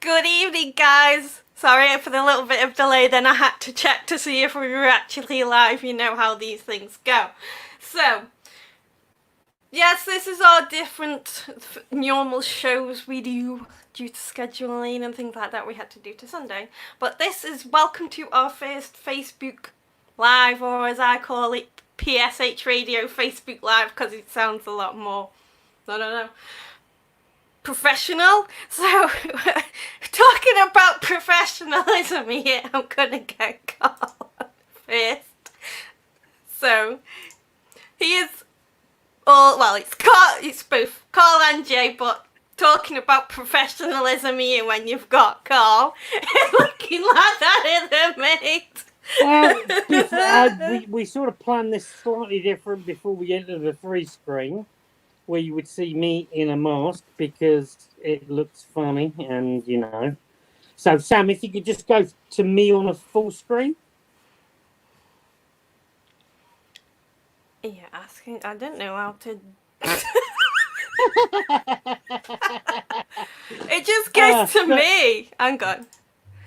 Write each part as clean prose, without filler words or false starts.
Good evening, guys. Sorry for the little bit of delay, then I had to check to see if we were actually live. You know how these things go. So, yes, this is our different normal shows we do due to scheduling and things like that we had to do to Sunday. But this is welcome to our first Facebook Live, or as I call it, PSHRadio Facebook Live, because it sounds a lot more, I don't know, professional. So, talking about professionalism here, I'm gonna get Carl first. So, he is all, well, it's both Carl and Jay, but talking about professionalism here when you've got Carl looking like that, isn't it, mate? We sort of planned this slightly different before we entered the free screen, where you would see me in a mask because it looks funny, and you know. So Sam, if you could just go to me on a full screen. You're asking, I don't know how to. It just goes to me. Hang on.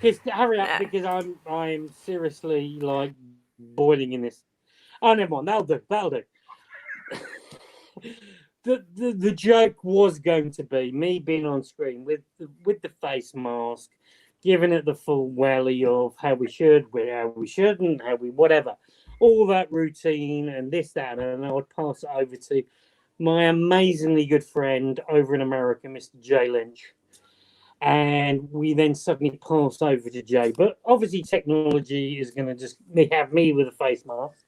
Just hurry up, because I'm seriously like boiling in this. Oh, never mind. That'll do. The joke was going to be me being on screen with the face mask, giving it the full welly of how we should, how we shouldn't, how we whatever, all that routine and this, that, and I would pass it over to my amazingly good friend over in America, Mr. Jay Lynch. And we then suddenly passed over to Jay. But obviously technology is going to just have me with a face mask.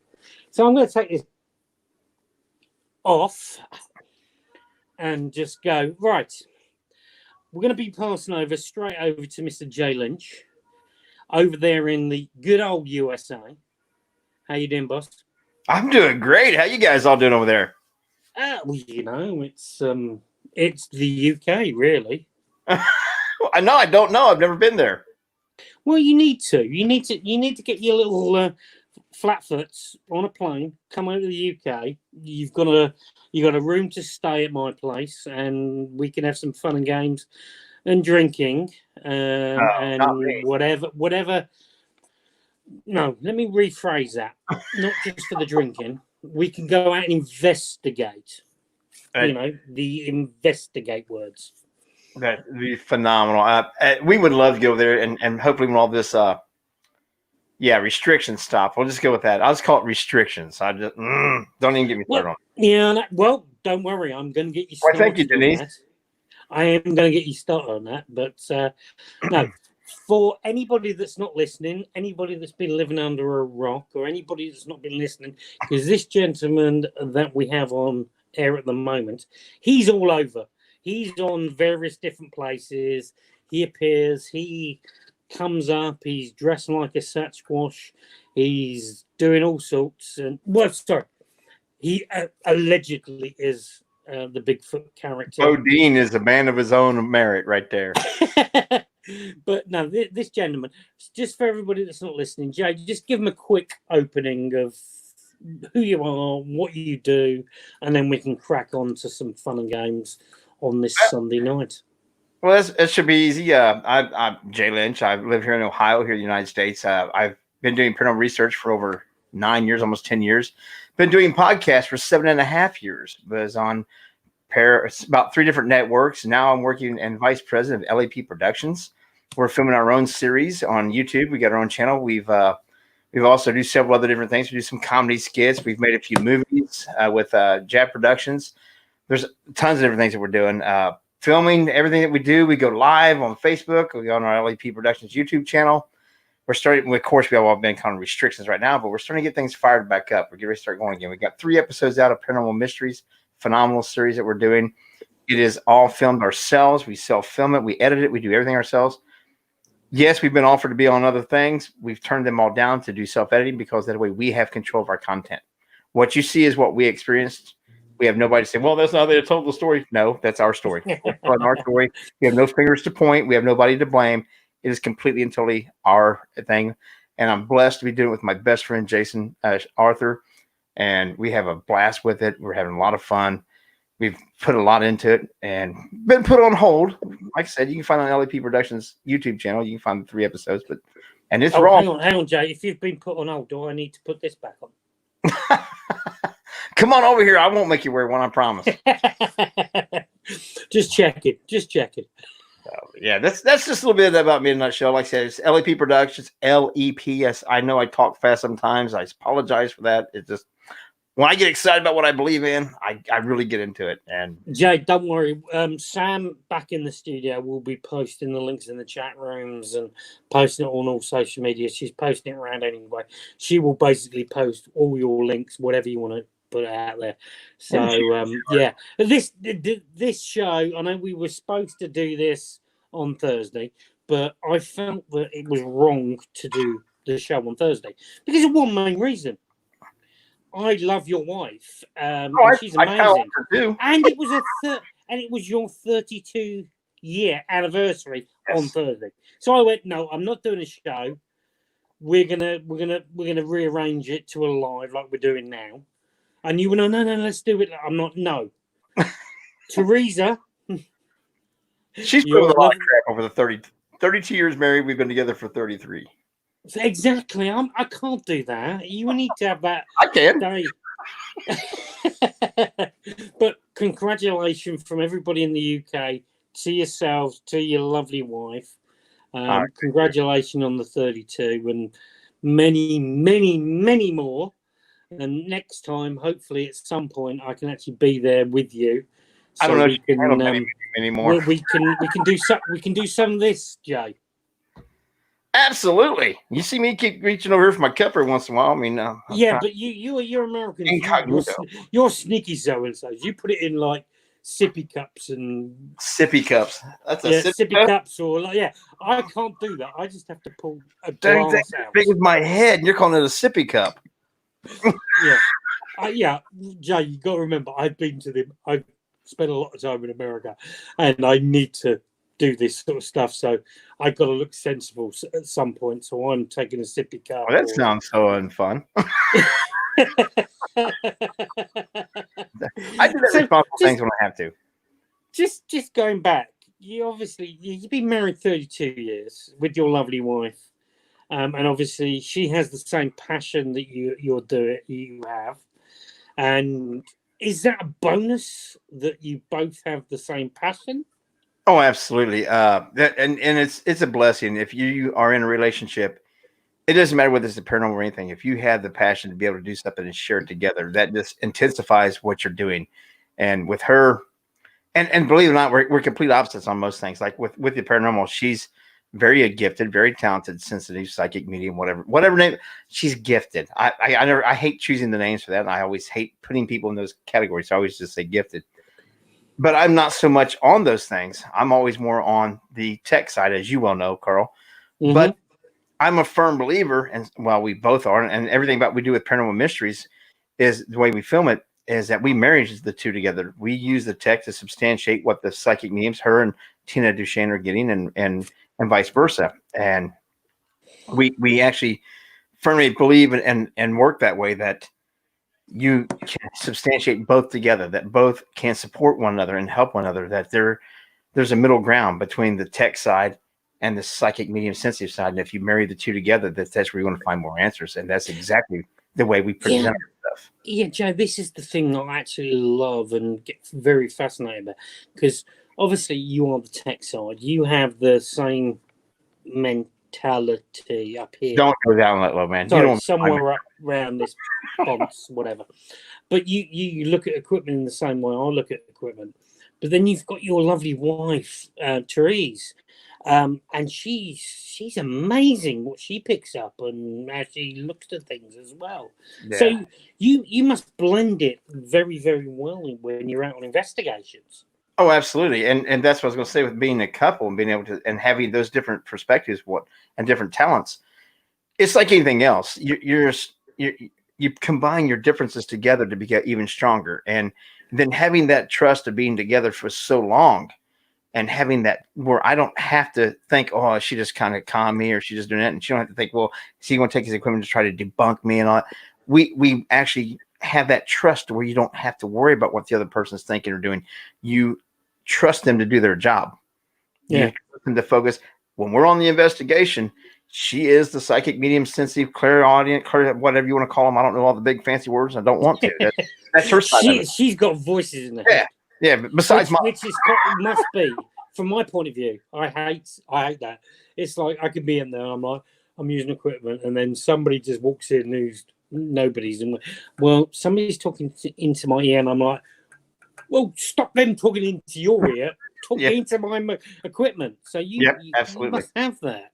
So I'm going to take this off and just go, right. We're going to be passing straight over to Mr. Jay Lynch over there in the good old USA. How you doing, boss? I'm doing great. How you guys all doing over there? Well, you know, it's the UK, really. I know. I don't know. I've never been there. Well, you need to. You need to get your little flatfoots on a plane. Come over to the UK. You've got a room to stay at my place, and we can have some fun and games, and drinking, and whatever. No, let me rephrase that. Not just for the drinking. We can go out and investigate. You know, the investigate words. That'd be phenomenal. We would love to go there, and hopefully when all this, restrictions stop. We'll just go with that. I'll just call it restrictions. I just don't even get me started on it. Yeah, well, don't worry. I'm going to get you started. Well, thank you, Denise. I am going to get you started on that. But no, for anybody that's not listening, anybody that's been living under a rock, or anybody that's not been listening, because this gentleman that we have on air at the moment, he's all over. He's on various different places. He appears. He comes up. He's dressing like a Sasquatch. He's doing all sorts. And he allegedly is the Bigfoot character. Bodine is a man of his own merit, right there. But no, this gentleman. Just for everybody that's not listening, Jay, just give him a quick opening of who you are, what you do, and then we can crack on to some fun and games on this Sunday night. Well, it should be easy. I'm Jay Lynch. I live here in Ohio, here in the United States. I've been doing paranormal research for over 9 years, almost 10 years. Been doing podcasts for 7.5 years. Was on about 3 different networks. Now I'm working and vice president of LAP Productions. We're filming our own series on YouTube. We got our own channel. We've also do several other different things. We do some comedy skits. We've made a few movies with Jab Productions. There's tons of different things that we're doing. Filming everything that we do. We go live on Facebook. We go on our LAP Productions YouTube channel. We're starting, of course, we have all been kind of restrictions right now, but we're starting to get things fired back up. We're getting ready to start going again. We got 3 episodes out of Paranormal Mysteries, phenomenal series that we're doing. It is all filmed ourselves. We self-film it. We edit it. We do everything ourselves. Yes, we've been offered to be on other things. We've turned them all down to do self-editing because that way we have control of our content. What you see is what we experienced. We have nobody to say, well, that's not they told the story. No, that's our story. Our story. We have no fingers to point. We have nobody to blame. It is completely and totally our thing. And I'm blessed to be doing it with my best friend, Jason Arthur. And we have a blast with it. We're having a lot of fun. we've put a lot into it and been put on hold. Like I said, you can find on LAP Productions YouTube channel. You can find the 3 episodes, and it's raw. Hang on, Jay. If you've been put on hold, do I need to put this back on? Come on over here. I won't make you wear one. I promise. Just check it. So, yeah, that's just a little bit about me in a nutshell. Like I said, it's LAP Productions, LEPS. I know I talk fast sometimes. I apologize for that. It's just when I get excited about what I believe in, I really get into it. And Jay, don't worry. Sam back in the studio will be posting the links in the chat rooms and posting it on all social media. She's posting it around anyway. She will basically post all your links, whatever you want to put it out there. So yeah, this show, I know we were supposed to do this on Thursday, but I felt that it was wrong to do the show on Thursday because of one main reason. I love your wife. And she's amazing. And it was it was your 32-year anniversary on Thursday. So I went, no, I'm not doing a show. We're gonna rearrange it to a live like we're doing now. And you went, no, let's do it. I'm not, no. Teresa. She's put a lot of crap over the 32 years married. We've been together for 33. Exactly. I can't do that. You need to have that. I can. Day. But congratulations from everybody in the UK to yourselves, to your lovely wife. Congratulations on the 32 and many, many, many more. And next time, hopefully, at some point, I can actually be there with you. So I don't know. We can, many more. We can do some of this, Jay. Absolutely. You see me keep reaching over here for my cup every once in a while. I mean, but you're American. Incognito. You're sneaky so and so. You put it in like sippy cups and sippy cups. That's a sippy cups or like I can't do that. I just have to pull a glass out. Big as my head. And you're calling it a sippy cup. Jay, you got to remember, I've spent a lot of time in America, and I need to do this sort of stuff. So I've got to look sensible at some point. So I'm taking a sippy cup. Oh, that sounds so unfun. I do that responsible things when I have to. Just going back, you've been married 32 years with your lovely wife. And obviously, she has the same passion that you have. And is that a bonus that you both have the same passion? Oh, absolutely. And it's a blessing if you are in a relationship. It doesn't matter whether it's a paranormal or anything. If you have the passion to be able to do something and share it together, that just intensifies what you're doing. And with her, and believe it or not, we're complete opposites on most things. Like with the paranormal, she's very gifted, very talented, sensitive, psychic, medium, whatever name. She's gifted. I hate choosing the names for that. And I always hate putting people in those categories. So I always just say gifted. But I'm not so much on those things. I'm always more on the tech side, as you well know, Carl. Mm-hmm. But I'm a firm believer, and we both are, and everything about we do with Paranormal Mysteries is the way we film it is that we marry the two together. We use the tech to substantiate what the psychic mediums, her and Tina Duchesne, are getting, and vice versa. And we actually firmly believe and work that way, that you can substantiate both together, that both can support one another and help one another, that there's a middle ground between the tech side and the psychic medium sensitive side. And if you marry the two together, that's where you're going to find more answers. And that's exactly the way we present our stuff. Yeah, Joe, this is the thing that I actually love and get very fascinated about, because obviously you are the tech side. You have the same mentality up here. Don't go down that low, man. Sorry, you don't somewhere up around this box, whatever. But you look at equipment in the same way I look at equipment. But then you've got your lovely wife, Therese. And she's amazing what she picks up and how she looks at things as well. Yeah. So you must blend it very, very well when you're out on investigations. Oh, absolutely. And that's what I was going to say with being a couple and being able to and having those different perspectives and different talents. It's like anything else. You combine your differences together to get even stronger. And then having that trust of being together for so long. And having that where I don't have to think, oh, she just kind of calmed me or she just doing that. And she don't have to think, well, is he going to take his equipment to try to debunk me and all that? We actually have that trust where you don't have to worry about what the other person's thinking or doing. You trust them to do their job. Yeah. You trust them to focus. When we're on the investigation, she is the psychic, medium, sensitive, clairaudient, whatever you want to call them. I don't know all the big fancy words. I don't want to. That's her side of it. She's got voices in her head. Yeah. But besides which must be, from my point of view, I hate that. It's like I could be in there and I'm using equipment, and then somebody just walks in who's nobody's, and somebody's talking into my ear, and I'm like, well, stop them talking into your ear, talking into my equipment. So you must have that.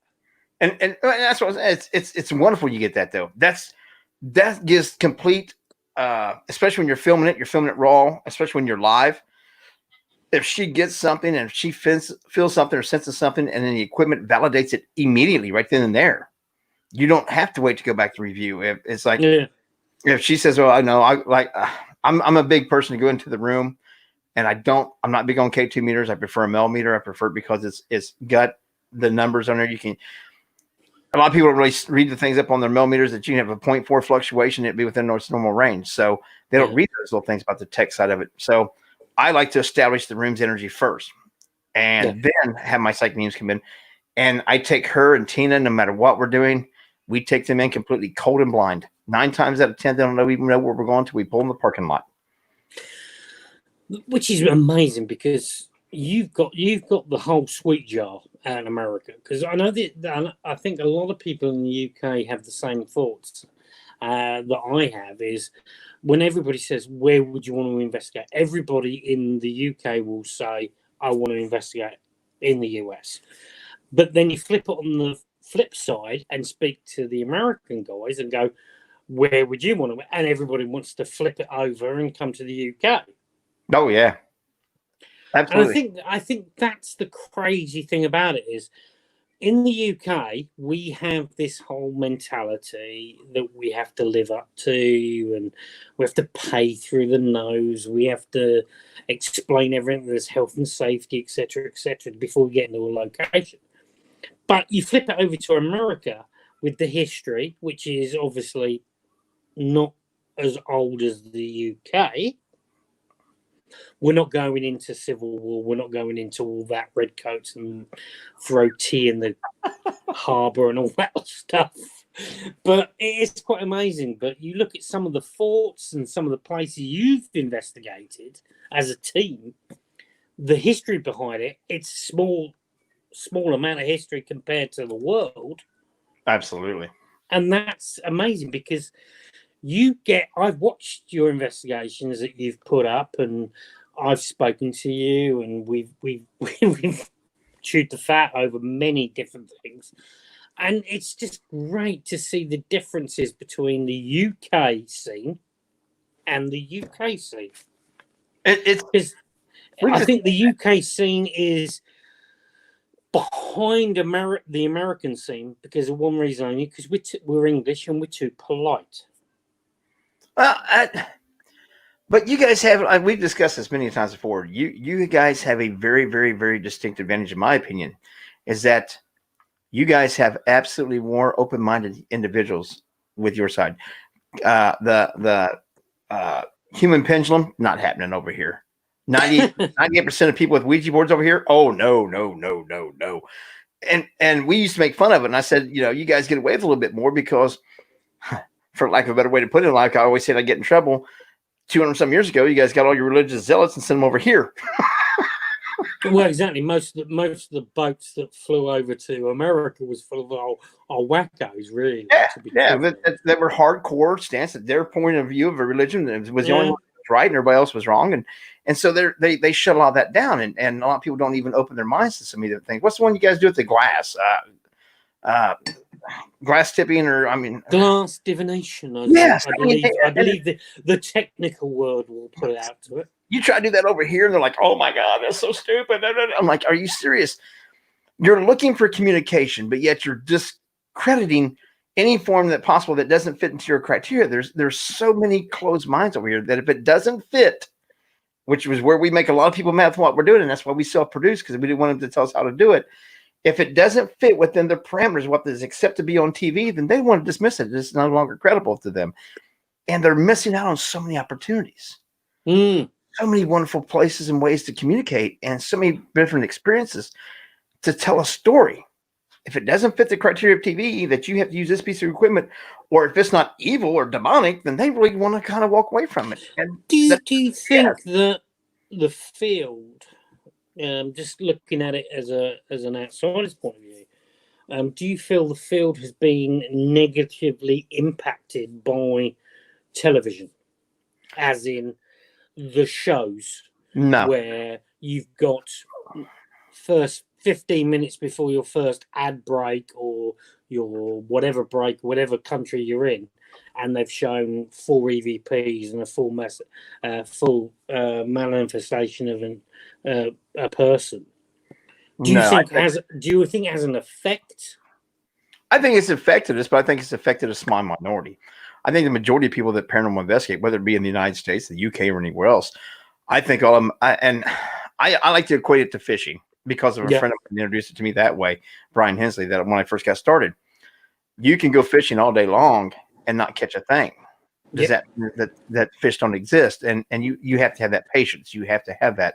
And that's what it's wonderful you get that though. That gives complete, especially when you're filming it raw, especially when you're live. If she gets something and if she feels something or senses something, and then the equipment validates it immediately right then and there, you don't have to wait to go back to review. It's like if she says, "Oh, I know," I'm a big person to go into the room, and I'm not big on K2 meters. I prefer a millimeter. I prefer it because it's got the numbers on there. A lot of people don't really read the things up on their millimeters that you can have a 0.4 fluctuation. It'd be within its normal range. So they don't read those little things about the tech side of it. So I like to establish the room's energy first, and then have my psychic mediums come in. And I take her and Tina, no matter what we're doing, we take them in completely cold and blind. 9 times out of 10, they don't even know where we're going till we pull in the parking lot. Which is amazing, because you've got the whole sweet jar out in America. Because I know that I think a lot of people in the UK have the same thoughts that I have. Is when everybody says, "Where would you want to investigate?" Everybody in the UK will say, "I want to investigate in the US." But then you flip it on the flip side and speak to the American guys and go, "Where would you want to?" And everybody wants to flip it over and come to the UK. Oh yeah, absolutely. And I think that's the crazy thing about it is, in the UK we have this whole mentality that we have to live up to, and we have to pay through the nose. We have to explain everything. There's health and safety, etc., before we get into a location. But you flip it over to America with the history, which is obviously not as old as the UK. We're not going into civil war. We're not going into all that redcoats and throw tea in the harbour and all that stuff. But it's quite amazing. But you look at some of the forts and some of the places you've investigated as a team, the history behind it, it's small amount of history compared to the world. Absolutely. And that's amazing, because I've watched your investigations that you've put up, and I've spoken to you, and we've chewed the fat over many different things. And it's just great to see the differences between the UK scene and the UK scene. I think the UK scene is behind the American scene because of one reason only, because we're English and we're too polite. Well, but you guys have, we've discussed this many times before. You guys have a very, very, very distinct advantage, in my opinion, is that you guys have absolutely more open-minded individuals with your side. The human pendulum, not happening over here. 98% of people with Ouija boards over here. Oh, no. And we used to make fun of it. And I said, you guys get away with a little bit more because, for lack of a better way to put it, like I always said, I get in trouble. 200 some years ago, you guys got all your religious zealots and sent them over here. Well, exactly. Most of the boats that flew over to America was full of all wackos, really. That were hardcore stance at their point of view of a religion. It was the only one that was right and everybody else was wrong. And so they shut a lot of that down. And a lot of people don't even open their minds to some of the things. What's the one you guys do with the glass? Glass tipping, or glass divination. I believe the technical word will put it out to it. You try to do that over here, and they're like, "Oh my God, that's so stupid." I'm like, "Are you serious? You're looking for communication, but yet you're discrediting any form that possible that doesn't fit into your criteria." There's so many closed minds over here that if it doesn't fit, which was where we make a lot of people mad with what we're doing, and that's why we self-produce, because we didn't want them to tell us how to do it. If it doesn't fit within the parameters, what is accepted to be on TV, then they want to dismiss it. It's no longer credible to them. and they're missing out on so many opportunities, so many wonderful places and ways to communicate, and so many different experiences to tell a story. If it doesn't fit the criteria of TV that you have to use this piece of equipment, or if it's not evil or demonic, then they really want to kind of walk away from it. And Do you think that the field, just looking at it as an outsider's point of view, do you feel the field has been negatively impacted by television, as in the shows no, where you've got first 15 minutes before your first ad break or your whatever break, whatever country you're in, and they've shown 4 EVPs and a full manifestation of a person? Do you think it has an effect? I think it's affected us, but I think it's affected a small minority. I think the majority of people that paranormal investigate, whether it be in the United States, the UK, or anywhere else, I think all of them, I like to equate it to fishing because of a friend of mine introduced it to me that way, Brian Hensley, that when I first got started. You can go fishing all day long and not catch a thing. Does that fish don't exist? And you have to have that patience. You have to have that.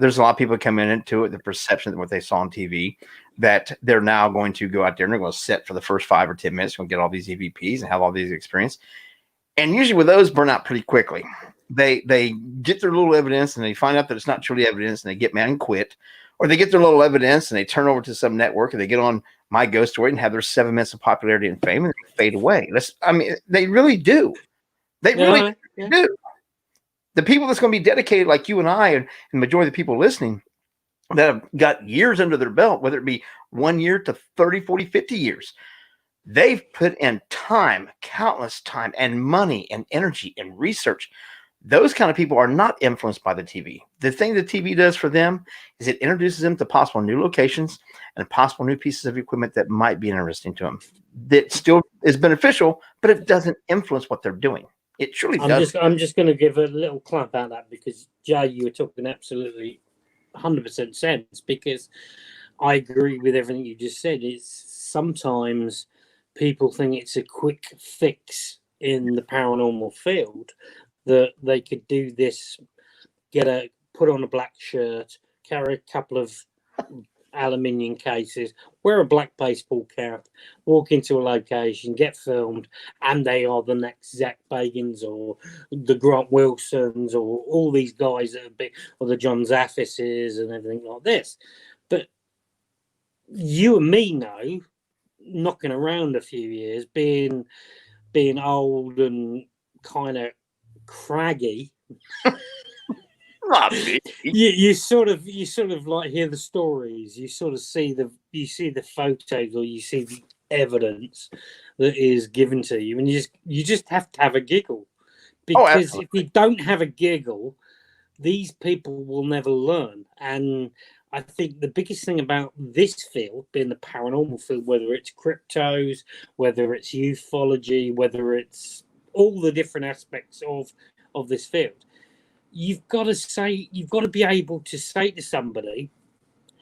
There's a lot of people coming into it, the perception of what they saw on TV, that they're now going to go out there and they're going to sit for the first 5 or 10 minutes, going to get all these EVPs and have all these experience. And usually with those burn out pretty quickly. They get their little evidence and they find out that it's not truly evidence and they get mad and quit, or they get their little evidence and they turn over to some network and they get on My Ghost Story and have their 7 minutes of popularity and fame and they fade away. They really do. They really do. The people that's going to be dedicated like you and I and the majority of the people listening that have got years under their belt, whether it be 1 year to 30, 40, 50 years, they've put in time, countless time and money and energy and research. Those kind of people are not influenced by the TV. The thing the TV does for them is it introduces them to possible new locations and possible new pieces of equipment that might be interesting to them. That still is beneficial, but it doesn't influence what they're doing. It truly does. I'm just going to give a little clap at that because, Jay, you were talking absolutely 100% sense, because I agree with everything you just said. It's sometimes people think it's a quick fix in the paranormal field, that they could do this, put on a black shirt, carry a couple of aluminium cases, wear a black baseball cap, walk into a location, get filmed, and they are the next Zach Bagans or the Grant Wilsons or all these guys that are big, or the John Zaffises and everything like this. But you and me know, knocking around a few years, being old and kind of craggy, you sort of like hear the stories, you sort of see the photos, or you see the evidence that is given to you, and you just have to have a giggle, because if you don't have a giggle, these people will never learn. And I think the biggest thing about this field, being the paranormal field, whether it's cryptos, whether it's ufology, whether it's all the different aspects of this field, you've got to be able to say to somebody,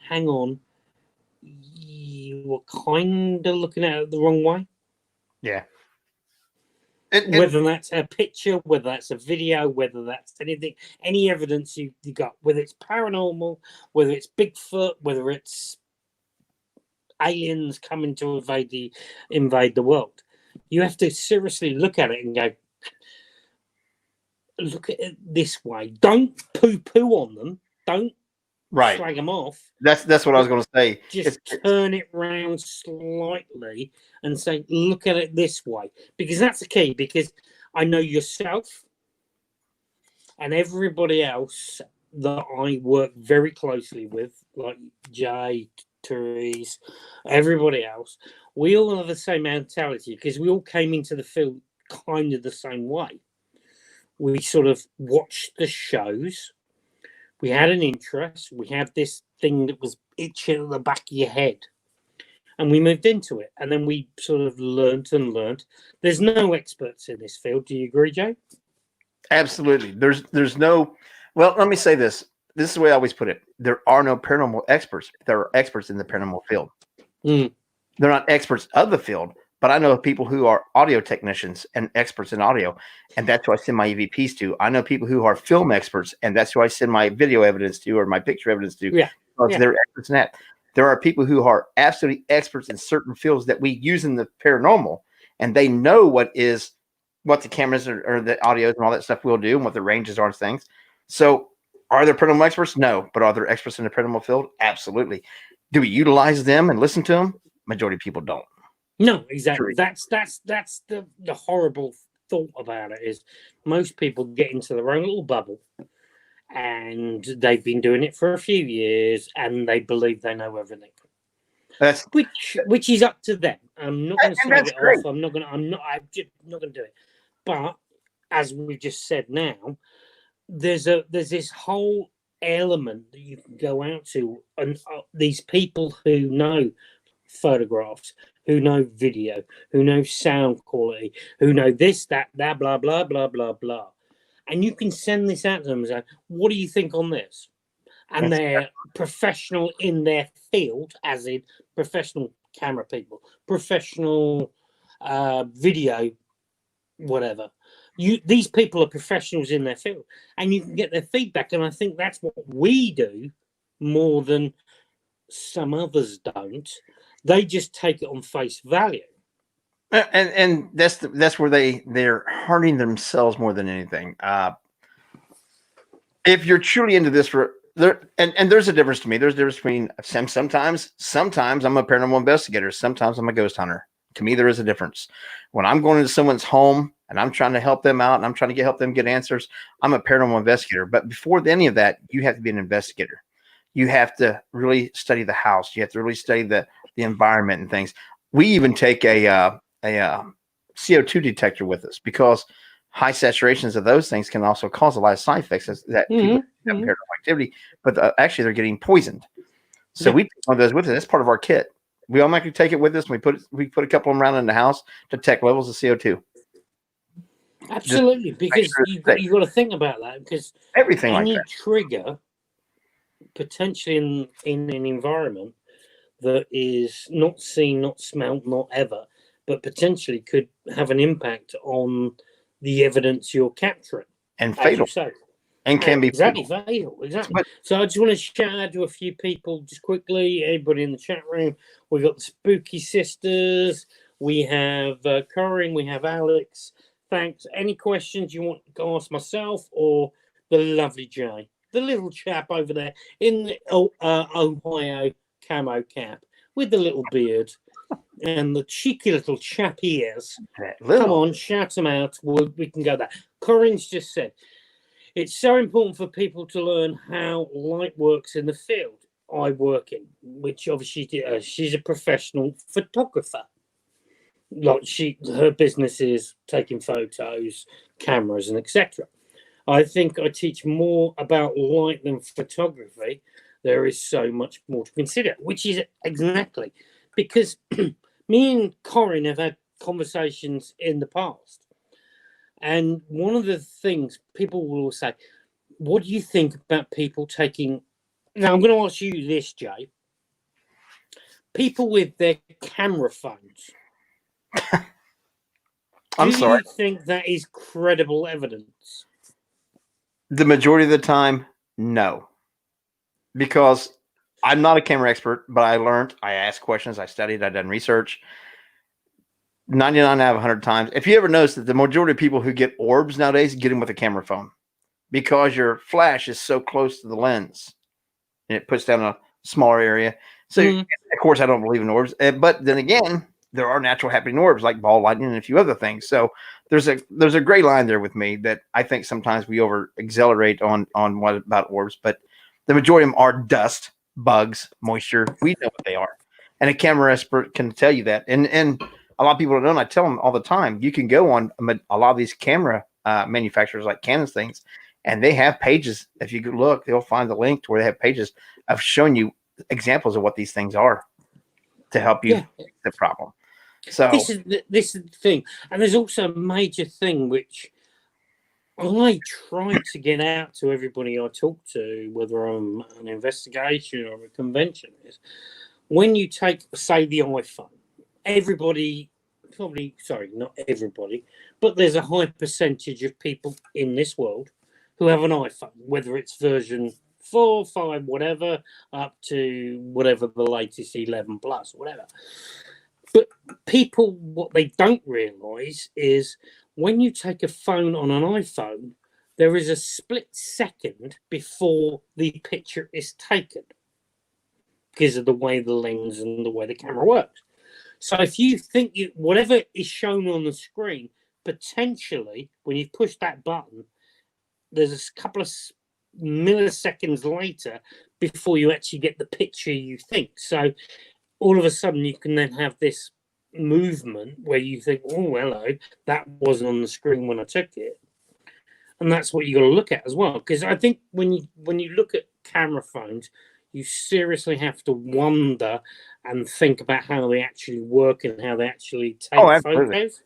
hang on, you were kind of looking at it the wrong way. Yeah. Whether that's a picture, whether that's a video, whether that's anything, any evidence you got, whether it's paranormal, whether it's Bigfoot, whether it's aliens coming to invade the world, you have to seriously look at it and go, look at it this way. Don't poo-poo on them. Don't slag them off. That's what I was going to say. Just turn it round slightly and say, look at it this way. Because that's the key. Because I know yourself and everybody else that I work very closely with, like Jay, Therese, everybody else, we all have the same mentality because we all came into the field kind of the same way. We sort of watched the shows. We had an interest. We had this thing that was itching at the back of your head. And we moved into it. And then we sort of learnt and learnt. There's no experts in this field. Do you agree, Joe? Absolutely. There's no... Well, let me say this. This is the way I always put it. There are no paranormal experts. There are experts in the paranormal field. They're not experts of the field, but I know people who are audio technicians and experts in audio, and that's who I send my EVPs to. I know people who are film experts, and that's who I send my video evidence to or my picture evidence to. Yeah. Because they're experts in that. There are people who are absolutely experts in certain fields that we use in the paranormal, and they know what the cameras or the audios and all that stuff will do and what the ranges are and things. So are there paranormal experts? No. But are there experts in the paranormal field? Absolutely. Do we utilize them and listen to them? Majority of people don't. No, exactly. True. That's the horrible thought about it is most people get into their own little bubble and they've been doing it for a few years and they believe they know everything. That's which is up to them. I'm not going to slag it great. off. I'm just not going to do it. But as we just said now, there's this whole element that you can go out to, and these people who know photographs, who know video, who know sound quality, who know this, that, blah, blah, blah, blah, blah. And you can send this out to them and say, what do you think on this? And they're professional in their field, as in professional camera people, professional video, whatever. These people are professionals in their field, and you can get their feedback. And I think that's what we do more than some others don't. They just take it on face value. And that's where they're hurting themselves more than anything. If you're truly into this and there's a difference to me. There's a difference between sometimes I'm a paranormal investigator. Sometimes I'm a ghost hunter. To me, there is a difference. When I'm going into someone's home and I'm trying to help them out and I'm trying to help them get answers, I'm a paranormal investigator. But before any of that, you have to be an investigator. You have to really study the house. You have to really study the environment and things. We even take a CO2 detector with us because high saturations of those things can also cause a lot of side effects that people have paranormal activity, but actually they're getting poisoned. So we take one of those with us. That's part of our kit. We automatically take it with us, and we put a couple of them around in the house to detect levels of CO2. Absolutely, because you've got to think about that, because everything any like that. trigger potentially in an environment that is not seen, not smelled, not ever, but potentially could have an impact on the evidence you're capturing. And fatal. And can be fatal. Exactly. So I just want to shout out to a few people just quickly. Everybody in the chat room. We've got the Spooky Sisters. We have Corinne. We have Alex. Thanks. Any questions you want to ask myself or the lovely Jay? The little chap over there in the Ohio camo cap with the little beard and the cheeky little chap he is. Come on, shout him out. We can go there. Corinne's just said, it's so important for people to learn how light works in the field I work in, which obviously she's a professional photographer. Like her business is taking photos, cameras, and etc. I think I teach more about light than photography. There is so much more to consider, which is exactly because me and Corinne have had conversations in the past. And one of the things people will say, what do you think about people taking... Now, I'm going to ask you this, Jay. People with their camera phones. I'm sorry. Do you think that is credible evidence? The majority of the time, no. Because I'm not a camera expert, but I asked questions, I studied, I done research. 99 out of 100 times. If you ever notice that the majority of people who get orbs nowadays get them with a camera phone because your flash is so close to the lens and it puts down a smaller area. So, of course, I don't believe in orbs. But then again, there are natural happening orbs like ball lightning and a few other things. So there's a gray line there with me that I think sometimes we over accelerate on what about orbs. But the majority of them are dust, bugs, moisture. We know what they are. And a camera expert can tell you that. And a lot of people don't know, and I tell them all the time, you can go on a lot of these camera manufacturers like Canon's things, and they have pages. If you look, they'll find the link to where they have pages of showing you examples of what these things are to help you fix the problem. So this is the thing. And there's also a major thing which I try to get out to everybody I talk to, whether I'm an investigation or a convention, is when you take, say, the iPhone, everybody probably, sorry, not everybody, but there's a high percentage of people in this world who have an iPhone, whether it's version 4, 5, whatever, up to whatever the latest 11 plus, whatever. But people, what they don't realize is when you take a phone on an iPhone, there is a split second before the picture is taken because of the way the lens and the way the camera works. So if you think whatever is shown on the screen, potentially when you push that button, there's a couple of milliseconds later before you actually get the picture you think. So all of a sudden you can then have this movement where you think, oh, hello, that wasn't on the screen when I took it. And that's what you got to look at as well. Because I think when you look at camera phones, you seriously have to wonder and think about how they actually work and how they actually take photos.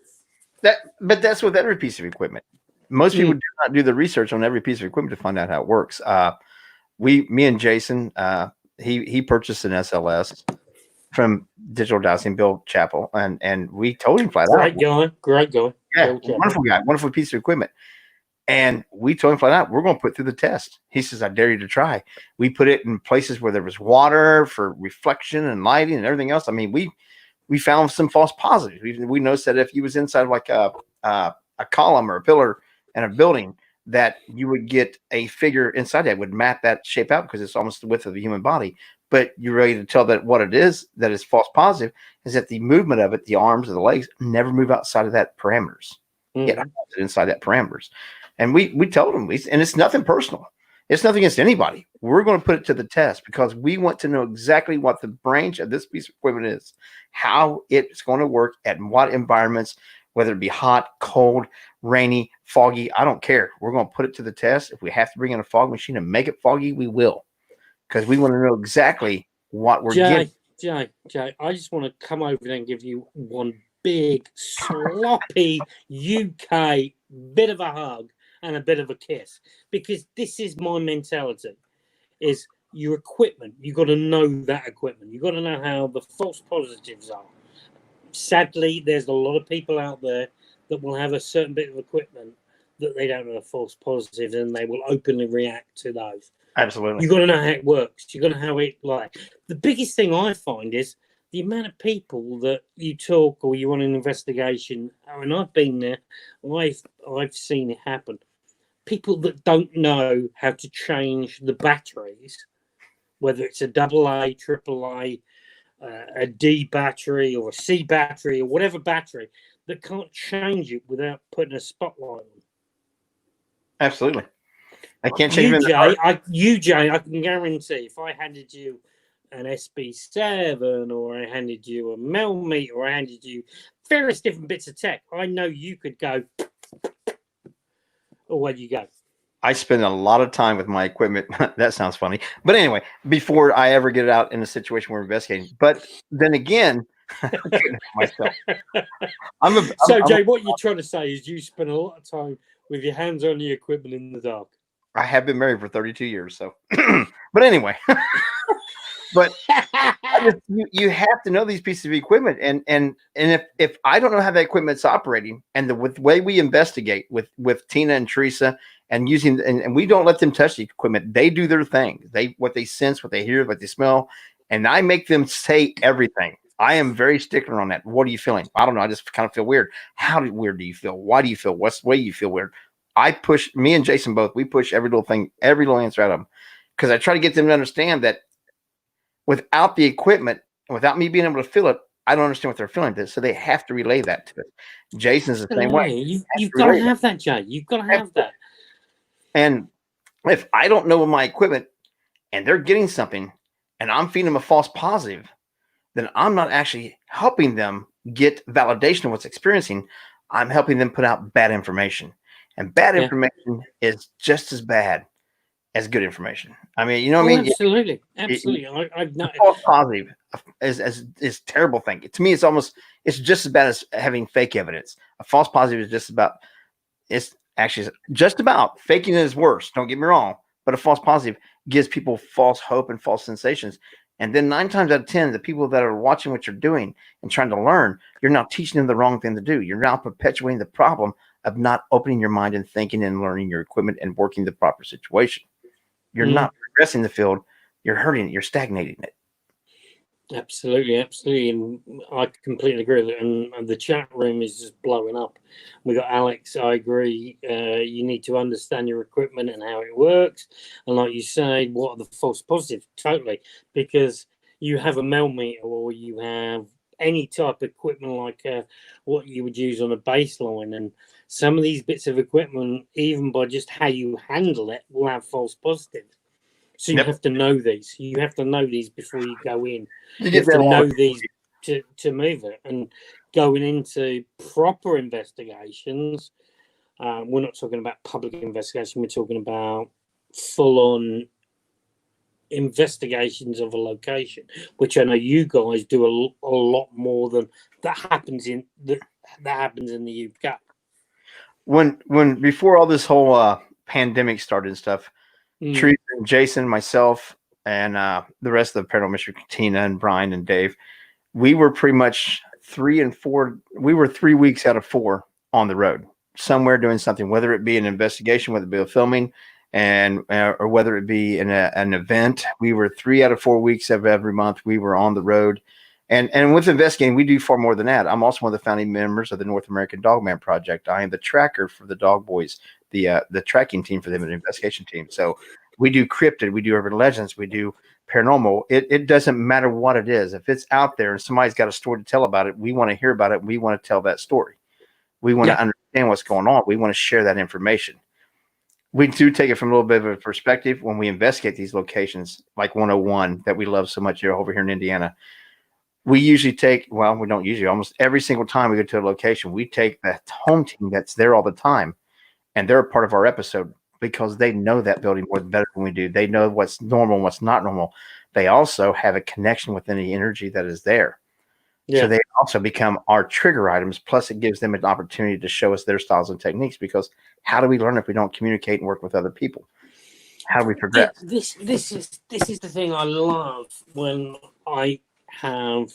But that's with every piece of equipment. Most people do not do the research on every piece of equipment to find out how it works. Me and Jason, he purchased an SLS from Digital Dowsing, Bill Chappell, and we told him flat out. Great guy. Yeah, wonderful guy, wonderful piece of equipment. And we told him flat out, we're going to put it through the test. He says, I dare you to try. We put it in places where there was water for reflection and lighting and everything else. I mean, we found some false positives. We noticed that if you was inside like a column or a pillar in a building, that you would get a figure inside that would map that shape out because it's almost the width of the human body. But you're ready to tell that what it is that is false positive is that the movement of it, the arms or the legs, never move outside of that parameters. Yet inside that parameters. And we told them, and it's nothing personal. It's nothing against anybody. We're going to put it to the test because we want to know exactly what the range of this piece of equipment is, how it's going to work at what environments, whether it be hot, cold, rainy, foggy. I don't care. We're going to put it to the test. If we have to bring in a fog machine and make it foggy, we will, because we want to know exactly what we're getting. Jay, I just want to come over there and give you one big, sloppy UK bit of a hug and a bit of a kiss, because this is my mentality, is your equipment. You got to know that equipment. You got to know how the false positives are. Sadly, there's a lot of people out there that will have a certain bit of equipment that they don't know the false positives, and they will openly react to those. Absolutely. You got to know how it works. You got to know how it, like, the biggest thing I find is the amount of people that you talk or you want an investigation. And I've been there. I've seen it happen. People that don't know how to change the batteries, whether it's a AA, AAA, a D battery or a C battery or whatever battery, that can't change it without putting a spotlight on. Absolutely. I can't change Jay, I can guarantee if I handed you an SB7 or I handed you a Melmeter or I handed you various different bits of tech, I know you could go, or where'd you go? I spend a lot of time with my equipment. That sounds funny. But anyway, before I ever get it out in a situation where we're investigating. But then again, myself. Jay, what you're trying to say is you spend a lot of time with your hands on the equipment in the dark. I have been married for 32 years. So, but anyway, but you have to know these pieces of equipment. And if I don't know how that equipment's operating, and the way we investigate with Tina and Teresa and using, and we don't let them touch the equipment. They do their thing. What they sense, what they hear, what they smell, and I make them say everything. I am very stickler on that. What are you feeling? I don't know. I just kind of feel weird. How weird do you feel? Why do you feel? What's the way you feel weird? I push, me and Jason both, we push every little thing, every little answer out of them, because I try to get them to understand that without the equipment and without me being able to feel it, I don't understand what they're feeling. So they have to relay that to it. Jason's the same way. You've got to have that, Jay. You've got to have that. And if I don't know my equipment and they're getting something and I'm feeding them a false positive, then I'm not actually helping them get validation of what's experiencing. I'm helping them put out bad information. And bad information is just as bad as good information. I mean, you know what I mean? Absolutely. Absolutely. I've not. False positive is terrible thing. To me, it's just as bad as having fake evidence. A false positive is just about faking it is worse. Don't get me wrong. But a false positive gives people false hope and false sensations. And then 9 times out of 10, the people that are watching what you're doing and trying to learn, you're now teaching them the wrong thing to do. You're now perpetuating the problem of not opening your mind and thinking and learning your equipment and working the proper situation. You're not progressing the field. You're hurting it. You're stagnating it. Absolutely. And I completely agree with it. And the chat room is just blowing up. We got Alex. I agree. You need to understand your equipment and how it works. And like you say, what are the false positives? Totally. Because you have a mel meter or you have any type of equipment like what you would use on a baseline. And some of these bits of equipment, even by just how you handle it, will have false positives. So you have to know these. You have to know these before you go in. You have to know these to move it. And going into proper investigations, we're not talking about public investigation. We're talking about full-on investigations of a location, which I know you guys do a lot more than that happens in that happens in the UK. When before all this whole pandemic started and stuff, Teresa and Jason, myself, and the rest of the Paranormal Mystery, Tina and Brian and Dave, we were pretty much 3 and 4. We were 3 weeks out of 4 on the road, somewhere doing something, whether it be an investigation, whether it be a filming, and or whether it be an event. We were 3 out of 4 weeks of every month. We were on the road. And with investigating, we do far more than that. I'm also one of the founding members of the North American Dogman Project. I am the tracker for the Dog Boys, the tracking team for them, an investigation team. So we do cryptid, we do urban legends, we do paranormal. It doesn't matter what it is. If it's out there and somebody's got a story to tell about it, we want to hear about it. We want to tell that story. We want to understand what's going on. We want to share that information. We do take it from a little bit of a perspective when we investigate these locations, like 101 that we love so much here over here in Indiana. We usually take, well, we don't usually, almost every single time we go to a location, we take the home team that's there all the time, and they're a part of our episode because they know that building more better than we do. They know what's normal and what's not normal. They also have a connection with any energy that is there. Yeah. So they also become our trigger items. Plus, it gives them an opportunity to show us their styles and techniques, because how do we learn if we don't communicate and work with other people? How do we progress? This is the thing I love when I have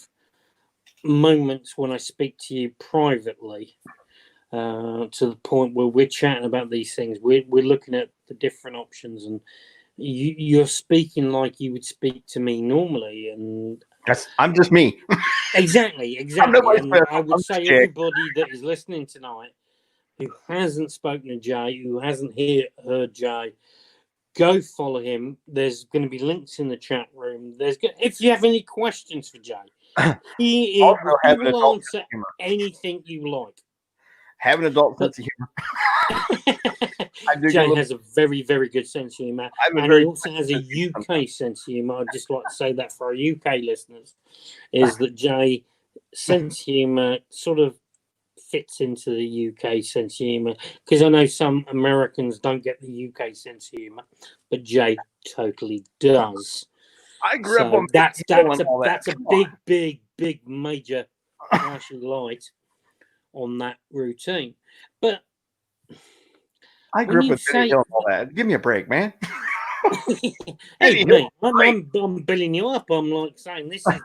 moments when I speak to you privately, to the point where we're chatting about these things. We're looking at the different options, and you're speaking like you would speak to me normally, and I'm just me. Exactly. And I would say everybody that is listening tonight who hasn't spoken to Jay, who hasn't heard Jay, go follow him. There's going to be links in the chat room. If you have any questions for Jay, he will answer anything you like. Have an adult sense of humor. Jay has a very, very good sense of humor. And he also has a UK sense of humor. I'd just like to say that for our UK listeners, is that Jay's sense of humor sort of fits into the UK sense of humor, because I know some Americans don't get the UK sense of humor, but Jay totally does. I grew up on that's a big major flashing light on that routine. But I grew up with Benny Hill and all that. Give me a break, man. Hey, mate, I'm billing you up. I'm like saying this is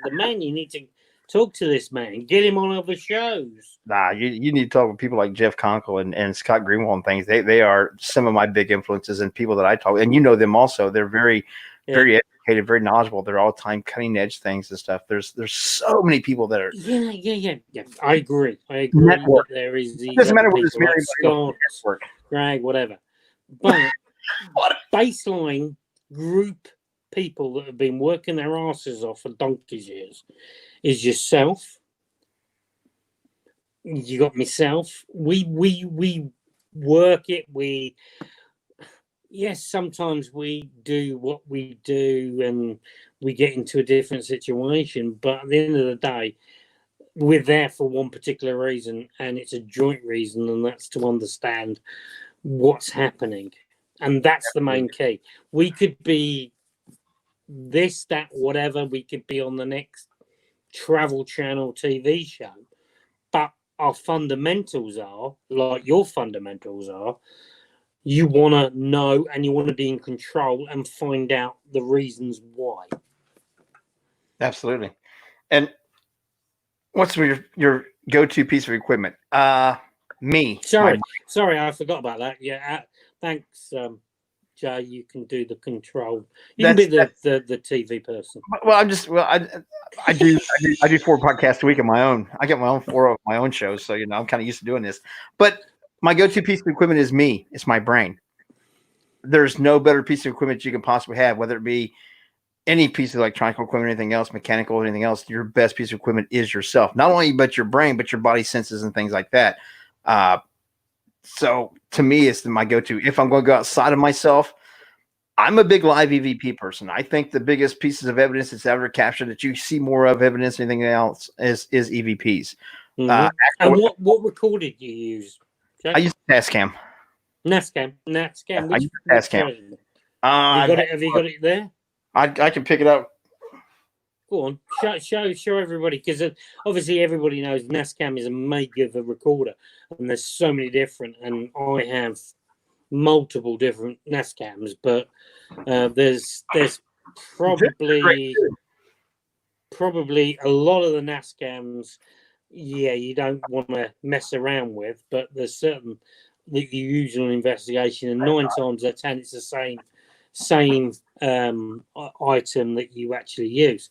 the man. You need to talk to this man. Get him on other shows. Nah, you need to talk with people like Jeff Conkle and Scott Greenwald and things. They are some of my big influences and people that I talk with. And you know them also. They're very educated, very knowledgeable. They're all time cutting edge things and stuff. There's so many people that are. Yeah. I agree. Network. There is these doesn't matter what this like Scott, Greg, whatever. But baseline group people that have been working their asses off for donkey's years is yourself. You got myself. We work it. Sometimes we do what we do and we get into a different situation, but at the end of the day, we're there for one particular reason, and it's a joint reason, and that's to understand what's happening. And that's the main key. We could be this, that, whatever. We could be on the next Travel Channel TV show. But our fundamentals are, like your fundamentals are, you want to know and you want to be in control and find out the reasons why. Absolutely. And what's your go-to piece of equipment? Me. Sorry, I forgot about that. Yeah, thanks, Jay. You can do the control. You can be the TV person. Well, I do 4 podcasts a week of my own. I get my own 4 of my own shows, so I'm kind of used to doing this. But my go-to piece of equipment is me. It's my brain. There's no better piece of equipment you can possibly have, whether it be any piece of electronic equipment, anything else, mechanical, anything else. Your best piece of equipment is yourself. Not only but your brain, but your body senses and things like that. So to me, it's my go-to. If I'm going to go outside of myself, I'm a big live EVP person. I think the biggest pieces of evidence that's ever captured that you see more of evidence than anything else is EVPs. Mm-hmm. And what recorder do you use, Jack? I use Tascam. Nascam. I use Tascam. Have you got it there? I can pick it up. Go on, show everybody, because obviously everybody knows Nascam is a make of a recorder, and there's so many different, and I have multiple different Nascams, but there's probably a lot of the Nascams, you don't want to mess around with, but there's certain that you use on investigation, and 9 times out of 10 it's the same item that you actually use.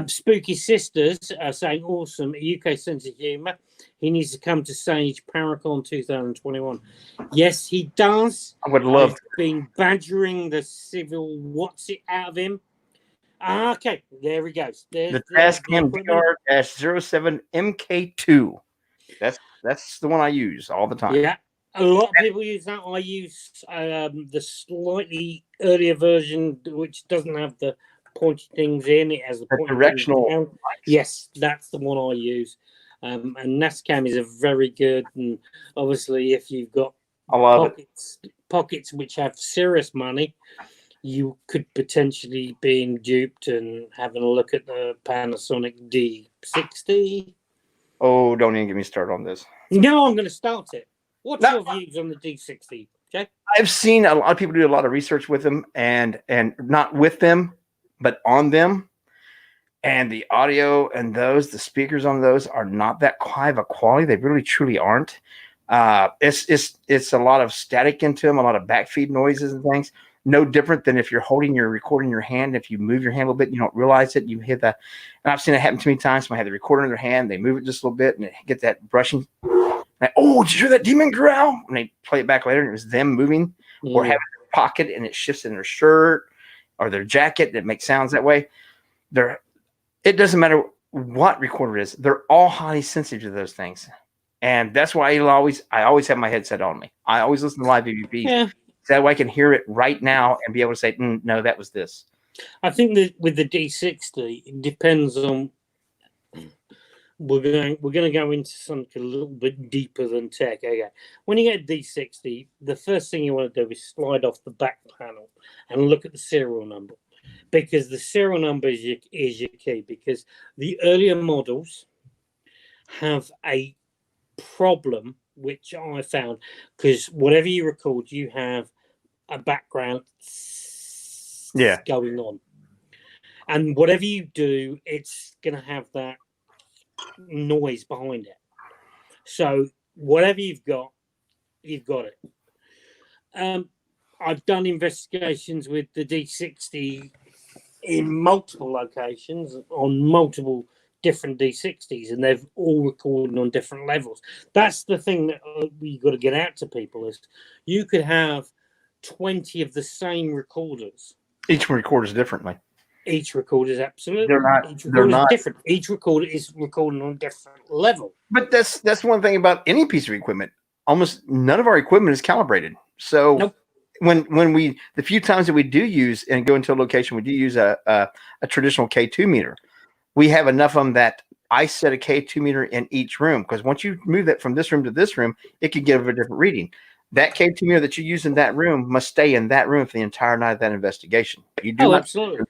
Spooky Sisters are saying, awesome, UK sense of humour. He needs to come to Sage Paracon 2021. Yes, he does. I would love to. Been badgering the civil what's it out of him. Okay, there he goes. There's the Tascam DR-07 MK2. That's the one I use all the time. Yeah. A lot of people use that. I use the slightly earlier version, which doesn't have the pointy things in. It has the directional. Yes, that's the one I use. And Nascam is a very good. And obviously, if you've got pockets which have serious money, you could potentially be duped and having a look at the Panasonic D60. Oh, don't even get me started on this. No, I'm going to start it. What's your views on the D60, Jay? I've seen a lot of people do a lot of research with them, and not with them, but on them. And the audio and the speakers on those are not that high of a quality. They really truly aren't. It's a lot of static into them, a lot of backfeed noises and things. No different than if you're holding your recorder in your hand. If you move your hand a little bit, you don't realize it. You hit that. And I've seen it happen too many times. When I have the recorder in their hand, they move it just a little bit, and it get that brushing. Like, oh, did you hear that demon growl? And they play it back later, and it was them moving or having a pocket, and it shifts in their shirt or their jacket that makes sounds that way. It doesn't matter what recorder it is. They're all highly sensitive to those things. And that's why I always have my headset on me. I always listen to live EVPs. Yeah. So that way I can hear it right now and be able to say, no, that was this. I think that with the D60, it depends on. We're going to go into something a little bit deeper than tech. Okay. When you get a D60, the first thing you want to do is slide off the back panel and look at the serial number, because the serial number is your key. Because the earlier models have a problem, which I found, because whatever you record, you have a background going on, and whatever you do, it's going to have that noise behind it. So whatever you've got it. I've done investigations with the D60 in multiple locations on multiple different D60s, and they've all recorded on different levels. That's the thing that we've got to get out to people, is you could have 20 of the same recorders. Each recorder is differently. Each recorder is absolutely. They're not different. Each recorder is recording on a different level. But that's one thing about any piece of equipment. Almost none of our equipment is calibrated. So nope. when the few times that we do use and go into a location, we do use a traditional K2 meter. We have enough of them that I set a K2 meter in each room, because once you move that from this room to this room, it could give a different reading. That K2 meter that you use in that room must stay in that room for the entire night of that investigation. You do absolutely.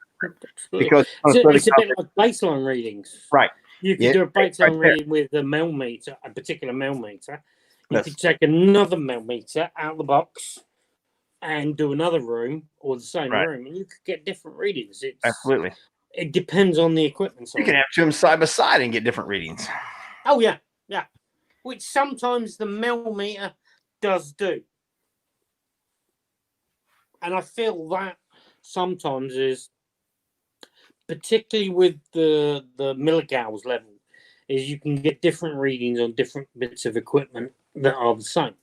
Because it's a bit like baseline readings. Right. You can do a baseline reading with a mel meter, a particular mel meter. You could take another mel meter out of the box and do another room or the same room, and you could get different readings. Absolutely. It depends on the equipment. You can have two of them side by side and get different readings. Oh yeah, yeah. Which sometimes the millimeter does do, and I feel that sometimes is, particularly with the milligauss level, is you can get different readings on different bits of equipment that are the same.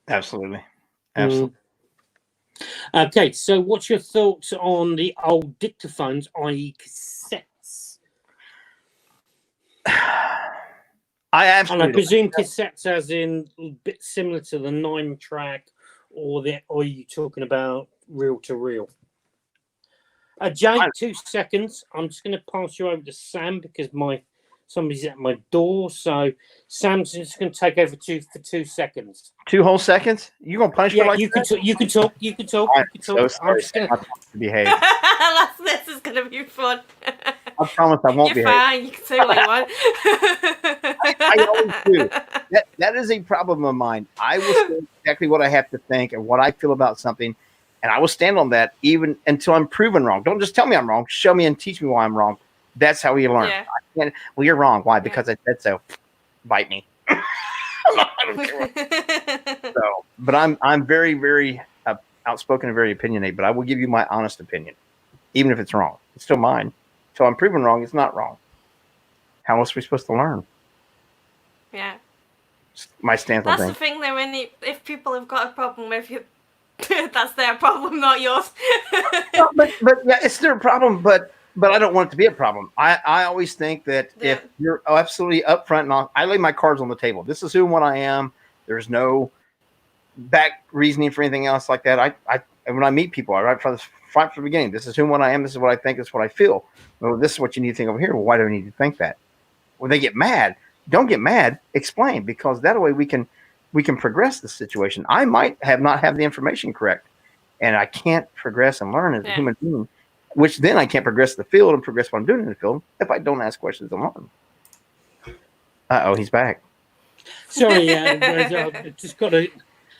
Absolutely. Absolutely. Okay, so what's your thoughts on the old dictaphones, i.e. cassettes? And I presume cassettes as in a bit similar to the 9-track, or are you talking about reel to reel? Jake, 2 seconds. I'm just going to pass you over to Sam because somebody's at my door. So Sam's just going to take over for 2 seconds. 2 whole seconds? You gonna punish me like you that? You can talk. You can talk. So sorry, I'm just going to behave. This is going to be fun. I promise I won't You're behave. fine. You can say what you want. I always do. That is a problem of mine. I will say exactly what I have to think and what I feel about something, and I will stand on that even until I'm proven wrong. Don't just tell me I'm wrong. Show me and teach me why I'm wrong. That's how we learn. Yeah. Well, you're wrong. Why? Because I said so. Bite me. I don't care. So, but I'm very, very outspoken and very opinionated. But I will give you my honest opinion, even if it's wrong. It's still mine. Until I'm proven wrong, it's not wrong. How else are we supposed to learn? Yeah. My stance on That's the things. thing, though. If people have got a problem with you, that's their problem, not yours. but yeah, it's their problem. But I don't want it to be a problem. I always think that if you're absolutely upfront and I lay my cards on the table. This is who and what I am. There's no back reasoning for anything else like that. I when I meet people, I write from the beginning. This is who and what I am. This is what I think. This is what I feel. Well, this is what you need to think over here. Well, why do I need to think that? When they get mad, don't get mad. Explain, because that way we can progress the situation. I might not have the information correct, and I can't progress and learn as a human being. Which then I can't progress the field and progress what I'm doing in the field if I don't ask questions and learn. He's back. Sorry, I just got to.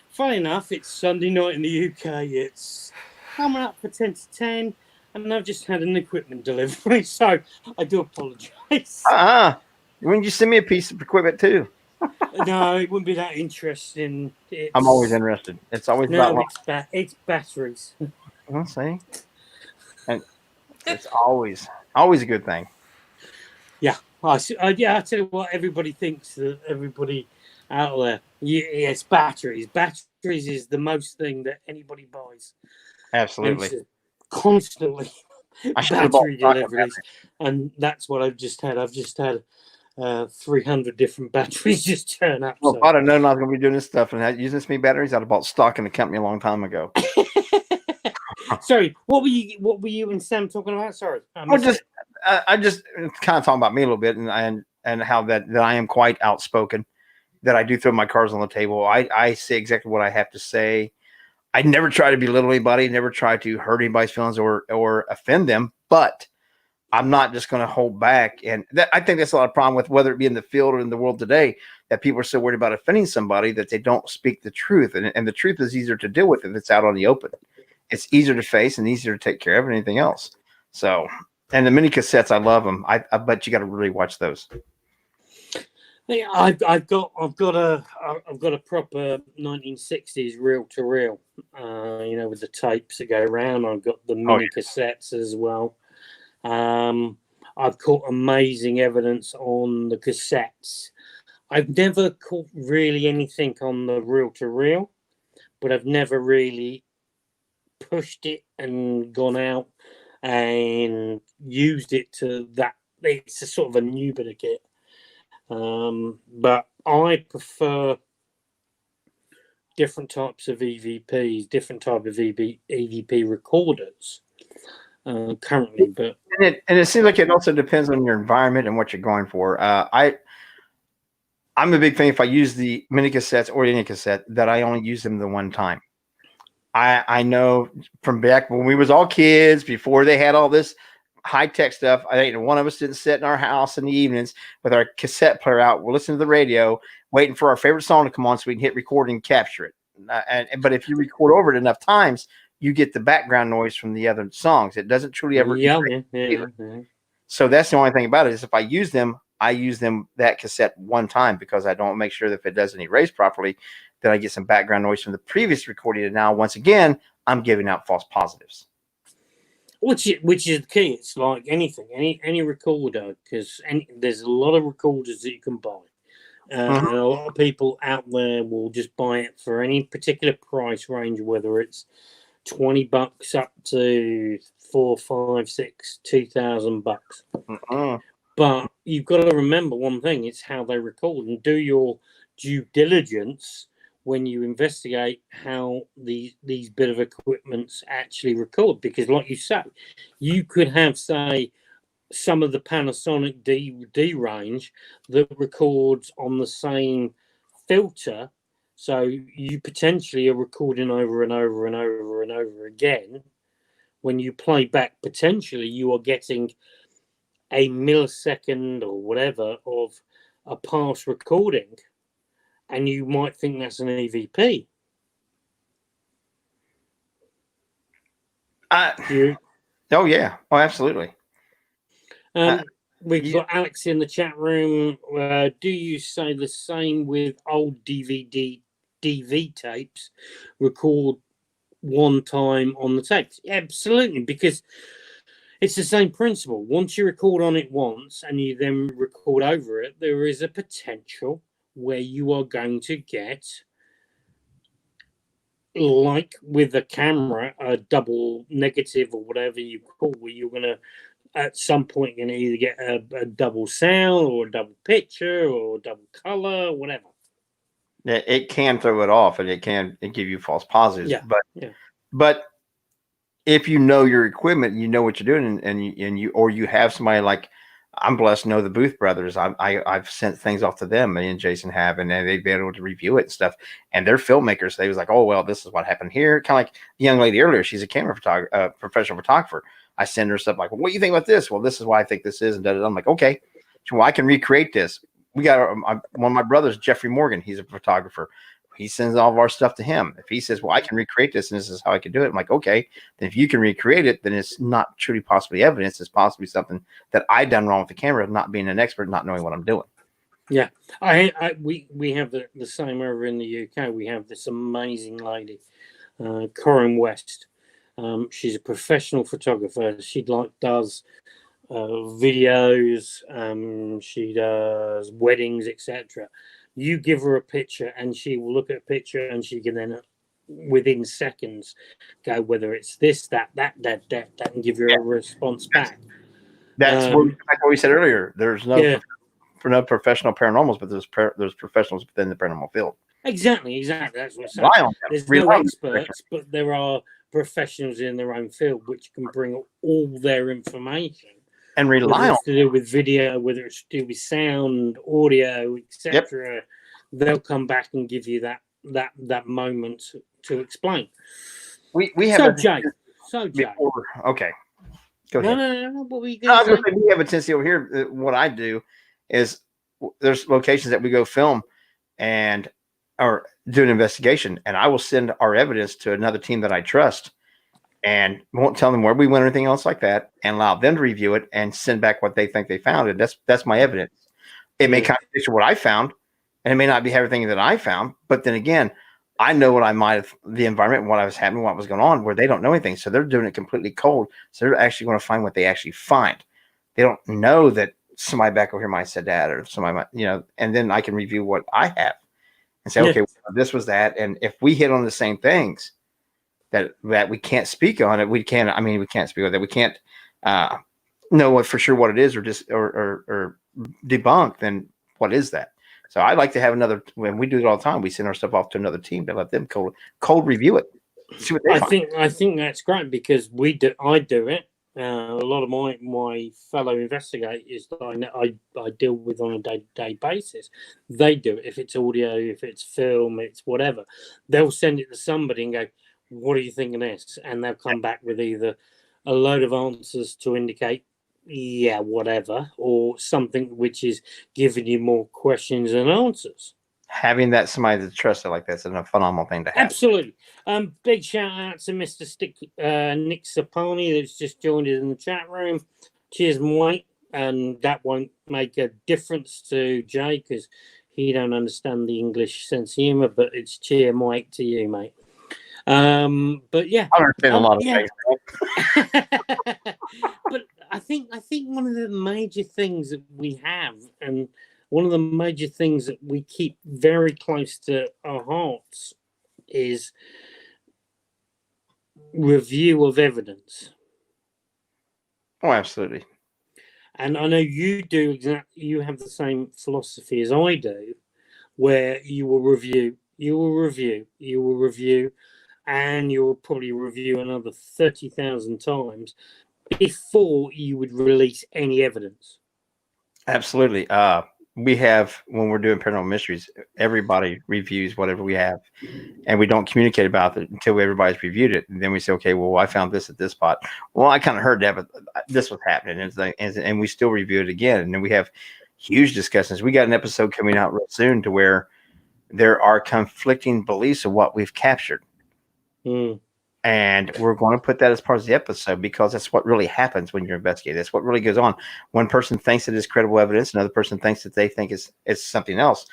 Funny enough, it's Sunday night in the UK. It's coming up for 10 to 10, and I've just had an equipment delivery, so I do apologise. Wouldn't you send me a piece of equipment too? No, it wouldn't be that interesting. I'm always interested. It's always about it's batteries. I'll see. And it's always a good thing. Yeah, I tell you what, everybody thinks that everybody out there. Yes, batteries. Batteries is the most thing that anybody buys. Absolutely. Constantly battery deliveries, and that's what I've just had. I've just had 300 different batteries just turn up. Well, if I'd have known I was going to be doing this stuff and using this many batteries, I'd have bought stock in the company a long time ago. Sorry, what were you and Sam talking about? Sorry, I just kind of talking about me a little bit and how that I am quite outspoken, that I do throw my cards on the table. I say exactly what I have to say. I never try to belittle anybody, never try to hurt anybody's feelings or offend them, but I'm not just going to hold back. And I think that's a lot of problem with whether it be in the field or in the world today, that people are so worried about offending somebody that they don't speak the truth. And the truth is easier to deal with if it's out on the open. It's easier to face and easier to take care of than anything else. So, and the mini cassettes, I love them. I bet you got to really watch those. Yeah, I've got a proper 1960s reel to reel, with the tapes that go around. I've got the mini cassettes as well. I've caught amazing evidence on the cassettes. I've never caught really anything on the reel to reel, but I've never really pushed it and gone out and used it to that. It's a sort of a new bit of kit. But I prefer different types of EVPs, different type of EVP recorders currently. But it seems like it also depends on your environment and what you're going for. I'm a big fan if I use the mini cassettes or any cassette that I only use them the one time. I know from back when we was all kids, before they had all this high-tech stuff, I think one of us didn't sit in our house in the evenings with our cassette player out. We'll listen to the radio, waiting for our favorite song to come on so we can hit record and capture it. But if you record over it enough times, you get the background noise from the other songs. It doesn't truly ever. Yeah. So that's the only thing about it is if I use them that cassette one time because I don't make sure that if it doesn't erase properly, that I get some background noise from the previous recording. And now once again, I'm giving out false positives. Which is the key. It's like anything, any recorder, because there's a lot of recorders that you can buy. And a lot of people out there will just buy it for any particular price range, whether it's $20 up to $4,000, $5,000, $6,000, $2,000. But you've got to remember one thing: it's how they record, and do your due diligence when you investigate how these bit of equipments actually record. Because, like you say, you could have, say, some of the Panasonic D range that records on the same filter, so you potentially are recording over and over and over and over again. When you play back, potentially you are getting a millisecond or whatever of a past recording, and you might think that's an EVP. Oh yeah, oh absolutely. We've got Alex in the chat room. Do you say the same with old DV tapes? Record one time on the tapes? Absolutely, because it's the same principle. Once you record on it once and you then record over it, there is a potential where you are going to get, like with a camera, a double negative or whatever you call, where you're going to, at some point, you're going to either get a double sound or a double picture or double color, or whatever. It can throw it off, and it give you false positives. Yeah. But if you know your equipment, you know what you're doing, and you have somebody like, I'm blessed to know the Booth brothers. I've sent things off to them, me and Jason have, and they've been able to review it and stuff. And they're filmmakers. They was like, oh well, this is what happened here. Kind of like the young lady earlier. She's a camera photographer, professional photographer. I send her stuff like, well, what do you think about this? Well, this is why I think this is, and I'm like, okay, so I can recreate this. We got one of my brothers, Jeffrey Morgan. He's a photographer. He sends all of our stuff to him. If he says, well, I can recreate this and this is how I can do it, I'm like, okay, then if you can recreate it, then it's not truly possibly evidence. It's possibly something that I done wrong with the camera, not being an expert, not knowing what I'm doing. Yeah. We have the same over in the UK. We have this amazing lady, Corinne West. She's a professional photographer. She does videos. She does weddings, etc. You give her a picture and she will look at a picture and she can then, within seconds, go whether it's this, that, and give you a response back. That's what we said earlier. There's no professional paranormals, but there's professionals within the paranormal field. Exactly. That's what I'm saying. There's no experts, but there are professionals in their own field which can bring all their information. And rely on to do with video, whether it's to do with sound, audio, etc. Yep. They'll come back and give you that moment to explain. We have Jay. Okay, go ahead. No. What we we have a tendency over here. What I do is there's locations that we go film or do an investigation, and I will send our evidence to another team that I trust. And won't tell them where we went or anything else like that, and allow them to review it and send back what they think they found. And that's my evidence. It may contradict what I found, and it may not be everything that I found. But then again, I know what I might have, the environment, what was happening, what was going on, where they don't know anything. So they're doing it completely cold. So they're actually going to find what they actually find. They don't know that somebody back over here might have said that, or somebody might, and then I can review what I have and say, okay, well, this was that. And if we hit on the same things, that we can't speak on it. We can't speak on that. We can't know what for sure what it is, or just or debunk. Then what is that? So I like to have another. When we do it all the time, we send our stuff off to another team to let them cold review it. See what they find. I think that's great because I do it. A lot of my fellow investigators that I deal with on a day-to-day basis, they do it. If it's audio, if it's film, it's whatever. They'll send it to somebody and go, what do you think of this? And they'll come back with either a load of answers to indicate, whatever, or something which is giving you more questions than answers. Having that somebody to trust it like that's a phenomenal thing to have. Absolutely. Big shout out to Mr. Nick Saponi that's just joined us in the chat room. Cheers, mate. And that won't make a difference to Jay because he don't understand the English sense of humor, but it's cheer Mike to you, mate. But yeah, I understand a lot of things. But I think one of the major things that we have, and one of the major things that we keep very close to our hearts, is review of evidence. Oh, absolutely. And I know you do you have the same philosophy as I do, where you will review, and you will probably review another 30,000 times before you would release any evidence. Absolutely. We have, when we're doing paranormal mysteries, everybody reviews whatever we have, and we don't communicate about it until everybody's reviewed it. And then we say, okay, well, I found this at this spot. Well, I kind of heard that, but this was happening. And we still review it again. And then we have huge discussions. We got an episode coming out real soon to where there are conflicting beliefs of what we've captured. And we're going to put that as part of the episode because that's what really happens when you're investigating. That's what really goes on. One person thinks it is credible evidence. Another person thinks that they think it's something else.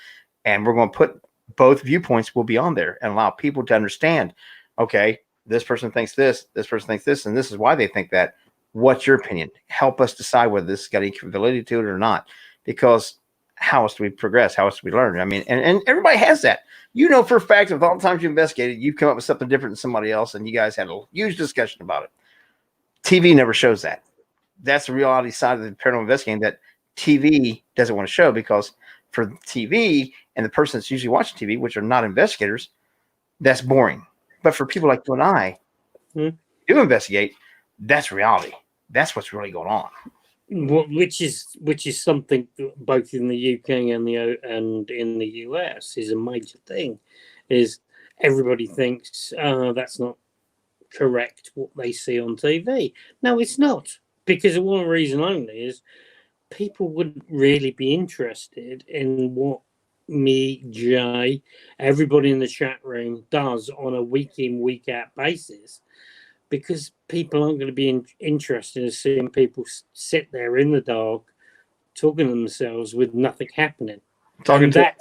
And we're going to put both viewpoints will be on there and allow people to understand, okay, this person thinks this person thinks this, and this is why they think that. What's your opinion? Help us decide whether this has got any validity to it or not. Because how else do we progress? How else do we learn? I mean, and everybody has that. You know for a fact, with all the times you investigated, you've come up with something different than somebody else, and you guys had a huge discussion about it. TV never shows that. That's the reality side of the paranormal investigating that TV doesn't want to show, because for TV and the person that's usually watching TV, which are not investigators, that's boring. But for people like you and I who do investigate, that's reality. That's what's really going on. Which is something both in the UK and in the US is a major thing. Is everybody thinks that's not correct what they see on TV? No, it's not, because of one reason only: is people wouldn't really be interested in what me, Jay, everybody in the chat room does on a week in, week out basis. Because people aren't going to be interested in seeing people sit there in the dark talking to themselves with nothing happening. That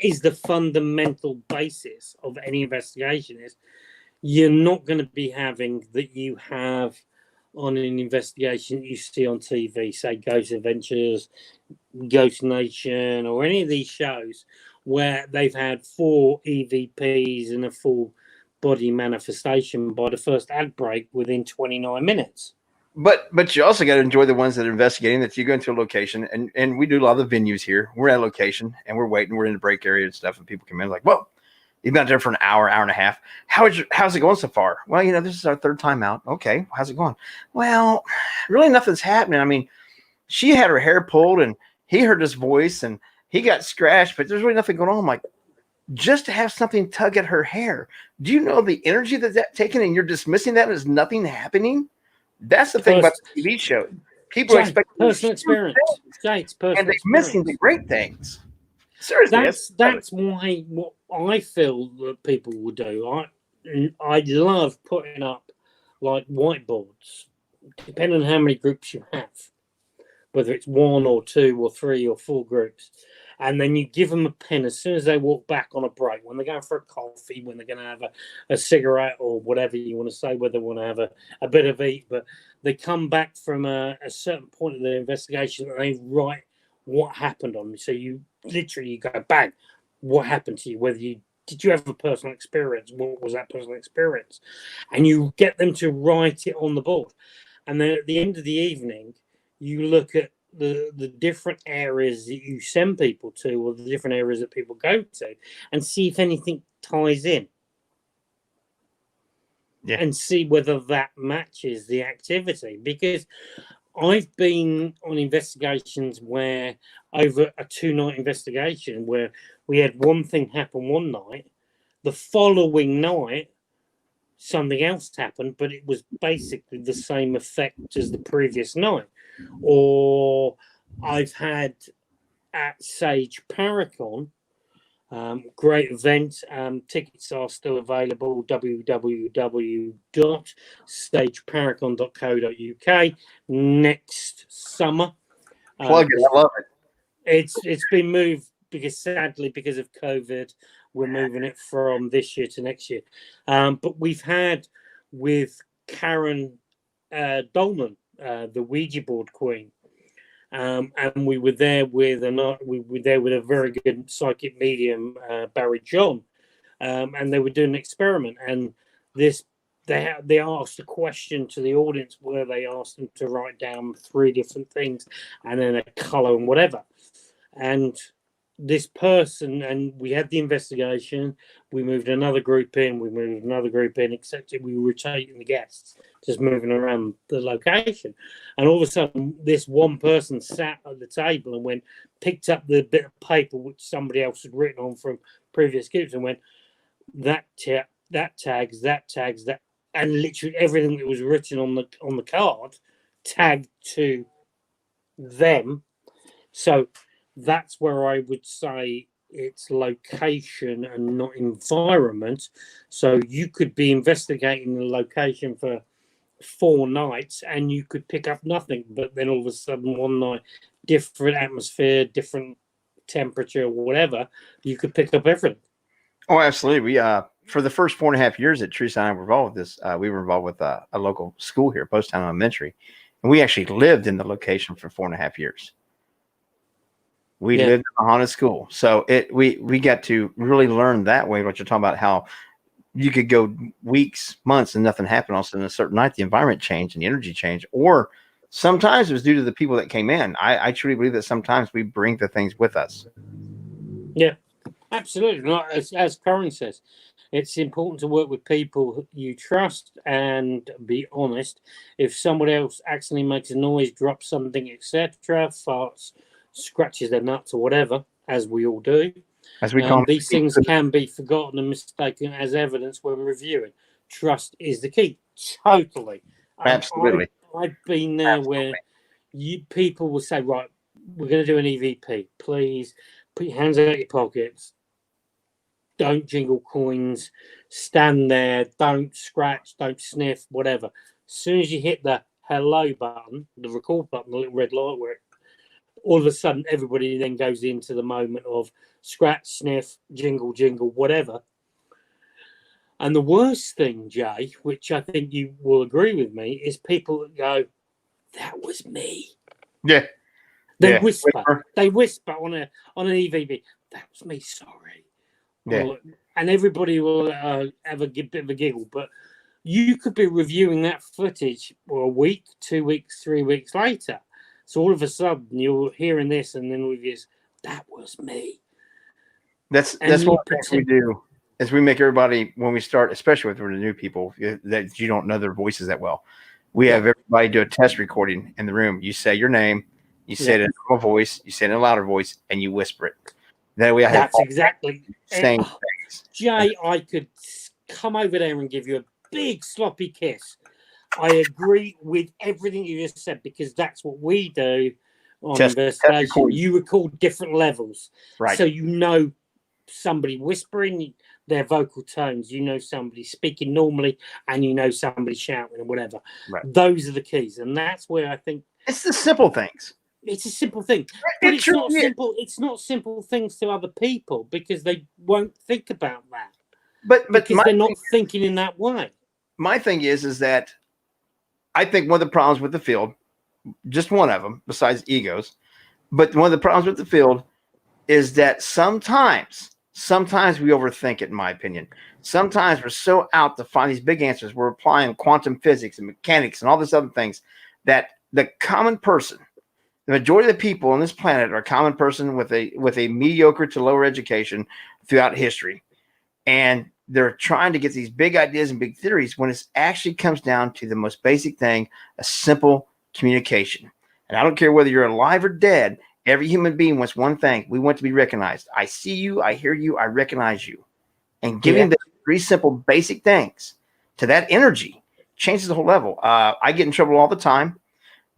is the fundamental basis of any investigation. Is you're not going to be having that you have on an investigation that you see on TV, say Ghost Adventures, Ghost Nation, or any of these shows where they've had 4 EVPs and a full body manifestation by the first ad break within 29 minutes. But you also got to enjoy the ones that are investigating, that you go into a location, and we do a lot of the venues here. We're at a location and we're waiting. We're in the break area and stuff, and people come in like, well, you've been out there for an hour and a half. How's it going so far? Well, this is our 3rd time out. Okay, how's it going? Well, really nothing's happening. I mean, she had her hair pulled and he heard his voice and he got scratched, but there's really nothing going on. I'm like, just to have something tug at her hair. Do you know the energy that's taken, and you're dismissing that as nothing happening? That's the thing about the TV show. People expect personal experience. It's personal, and they're missing the great things. Seriously, that's why what I feel that people will do. I love putting up like whiteboards, depending on how many groups you have, whether it's 1 or 2 or 3 or 4 groups. And then you give them a pen as soon as they walk back on a break, when they're going for a coffee, when they're going to have a cigarette or whatever you want to say, whether they want to have a bit of eat. But they come back from a certain point of their investigation and they write what happened on me. So you literally go, bang, what happened to you? Did you have a personal experience? What was that personal experience? And you get them to write it on the board. And then at the end of the evening, you look at the different areas that you send people to, or the different areas that people go to, and see if anything ties in. Yeah. And see whether that matches the activity. Because I've been on investigations where, over a 2-night investigation, where we had one thing happen one night, the following night something else happened, but it was basically the same effect as the previous night. Or I've had at Sage Paracon Great event. Tickets are still available. www.stageparacon.co.uk next summer. Plug it. I love it. It's been moved because sadly because of COVID, we're moving it from this year to next year. But we've had with Karen Dolman, the Ouija board queen. And we were there with a very good psychic medium, Barry John, and they were doing an experiment. And they asked a question to the audience where they asked them to write down 3 different things and then a color and whatever. And this person, and we had the investigation. We moved another group in. We moved another group in, except we were rotating the guests, just moving around the location. And all of a sudden, this one person sat at the table and picked up the bit of paper which somebody else had written on from previous groups and went, that tags, that, and literally everything that was written on the card tagged to them. So that's where I would say it's location and not environment. So you could be investigating the location for 4 nights and you could pick up nothing, but then all of a sudden one night, different atmosphere, different temperature, whatever, you could pick up everything. Oh, absolutely. We for the first 4.5 years that Teresa and I were involved with this, we were involved with a local school here, Post Town Elementary, and we actually lived in the location for 4.5 years. We lived in a haunted school. So we got to really learn that way, what you're talking about, how you could go weeks, months, and nothing happened. Also, in a certain night, the environment changed and the energy changed. Or sometimes it was due to the people that came in. I truly believe that sometimes we bring the things with us. Yeah, absolutely. As Corinne says, it's important to work with people you trust and be honest. If someone else accidentally makes a noise, drops something, etc., farts, scratches their nuts or whatever, as we all do, as we call these things can be forgotten and mistaken as evidence when reviewing. Trust is the key. Totally. Absolutely. I've been there where people will say, right, we're going to do an EVP. Please put your hands out your pockets. Don't jingle coins. Stand there. Don't scratch. Don't sniff. Whatever. As soon as you hit the hello button, the record button, the little red light where all of a sudden everybody then goes into the moment of scratch, sniff, jingle, whatever. And the worst thing, Jay, which I think you will agree with me, is people that go, that was me. Yeah. They whisper. They whisper on an EVP. That was me, sorry. Yeah. And everybody will have a bit of a giggle. But you could be reviewing that footage for a week, 2 weeks, 3 weeks later. So all of a sudden you're hearing this, and then with this, that was me. That's what we do. Is we make everybody, when we start, especially with the new people that you don't know their voices that well, we have everybody do a test recording in the room. You say your name, you say it in a normal voice, you say it in a louder voice, and you whisper it. That way, that's exactly same things. Jay, I could come over there and give you a big sloppy kiss. I agree with everything you just said, because that's what we do on investigation. You record different levels, right? So you know somebody whispering their vocal tones, you know somebody speaking normally, and you know somebody shouting or whatever. Right. Those are the keys, and that's where I think it's the simple things. It's a simple thing, but it's not simple. It's not simple things to other people because they won't think about that. But because they're not thinking in that way. My thing is that I think one of the problems with the field, just one of them, besides egos, but one of the problems with the field is that sometimes we overthink it, in my opinion. Sometimes we're so out to find these big answers. We're applying quantum physics and mechanics and all these other things that the common person, the majority of the people on this planet, are a common person with a mediocre to lower education throughout history. And they're trying to get these big ideas and big theories when it actually comes down to the most basic thing, a simple communication. And I don't care whether you're alive or dead, every human being wants one thing. We want to be recognized. I see you, I hear you, I recognize you. And giving the 3 simple basic things to that energy changes the whole level. I get in trouble all the time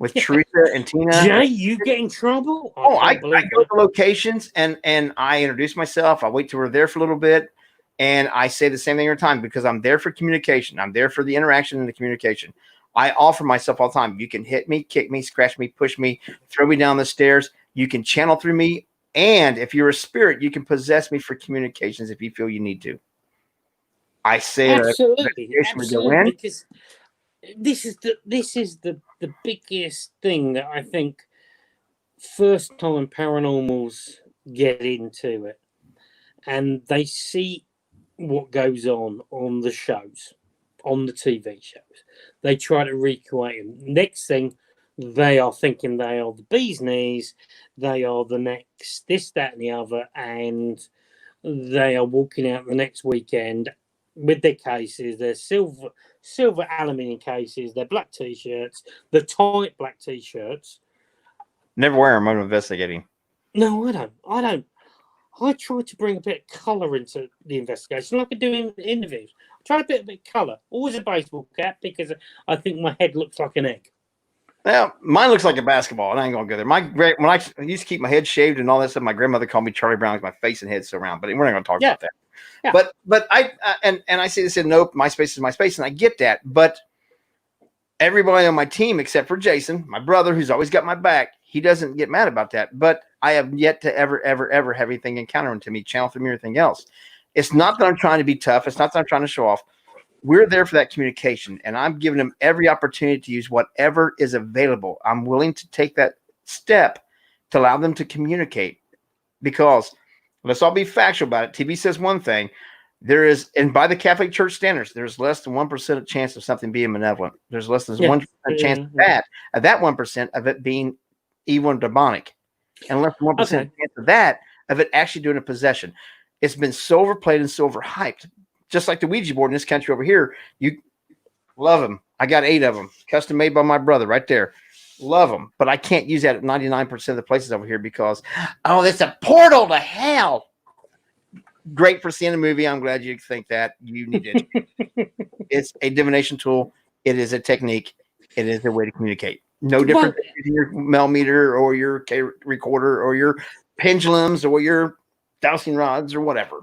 with Teresa and Tina. Jay, you get in trouble? I can't believe go that. to locations and I introduce myself. I wait till we're there for a little bit, and I say the same thing every time because I'm there for communication. I'm there for the interaction and the communication. I offer myself all the time. You can hit me, kick me, scratch me, push me, throw me down the stairs. You can channel through me, and if you're a spirit, you can possess me for communications if you feel you need to. I say Absolutely, we go in. because this is the biggest thing that I think first time paranormals get into it, and they see what goes on the shows, on the TV shows. They try to recreate them. Next thing, they are thinking they are the bee's knees, they are the next this, that, and the other, and they are walking out the next weekend with their cases, their silver aluminium cases, their black t-shirts, the tight black t-shirts. Never wear them. I'm investigating. No, I don't. I try to bring a bit of colour into the investigation, like I do in interviews. I try to put a bit of colour. Always a baseball cap because I think my head looks like an egg. Well, mine looks like a basketball, and I ain't gonna go there. When I used to keep my head shaved and all that stuff, my grandmother called me Charlie Brown because my face and head so round. But we're not gonna talk about that. Yeah. But I and I say this in nope, my space is my space, and I get that. But everybody on my team, except for Jason, my brother, who's always got my back, he doesn't get mad about that. But I have yet to ever have anything encounter to me, channel through me, or anything else. It's not that I'm trying to be tough. It's not that I'm trying to show off. We're there for that communication, and I'm giving them every opportunity to use whatever is available. I'm willing to take that step to allow them to communicate, because let's all be factual about it. TV says one thing. There is, and by the Catholic Church standards, there's less than 1% chance of something being malevolent. There's less than 1% chance of that 1% of it being evil and demonic, and less than 1% chance of that of it actually doing a possession. It's been so overplayed and so overhyped. Just like the Ouija board in this country over here, you love them. I got 8 of them, custom made by my brother right there. Love them, but I can't use that at 99% of the places over here because, it's a portal to hell. Great for seeing a movie. I'm glad you think that. You need it. It's a divination tool. It is a technique. It is a way to communicate. No different than using your Mel meter or your K recorder or your pendulums or your dowsing rods or whatever.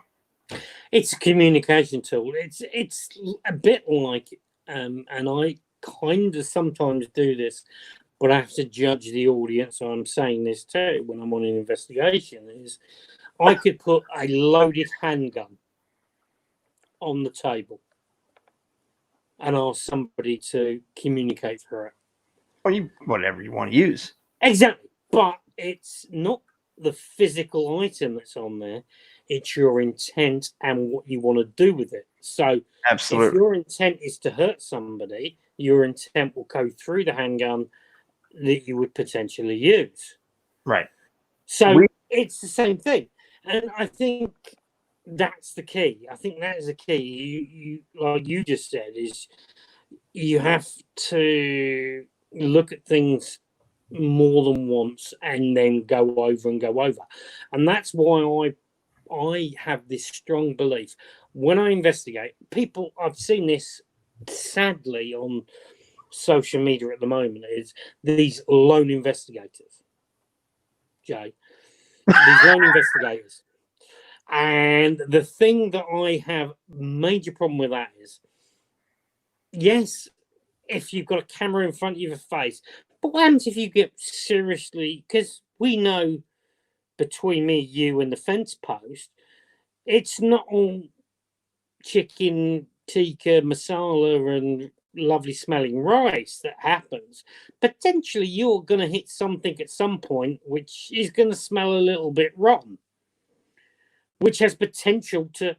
It's a communication tool. It's a bit like, and I kind of sometimes do this, but I have to judge the audience. So I'm saying this too when I'm on an investigation. Is I could put a loaded handgun on the table and ask somebody to communicate through it. Or whatever you want to use. Exactly, but it's not the physical item that's on there. It's your intent and what you want to do with it. So absolutely, if your intent is to hurt somebody, your intent will go through the handgun that you would potentially use. Right. So it's the same thing. And I think that's the key. I think that is the key. You like you just said, is you have to look at things more than once and then go over. And that's why I have this strong belief when I investigate people. I've seen this sadly on social media at the moment, is these lone investigators, Jay, these lone investigators. And the thing that I have major problem with that is, yes, if you've got a camera in front of your face, but what happens if you get seriously, because we know between me, you and the fence post, it's not all chicken tikka masala and lovely smelling rice that happens. Potentially you're going to hit something at some point which is going to smell a little bit rotten, which has potential to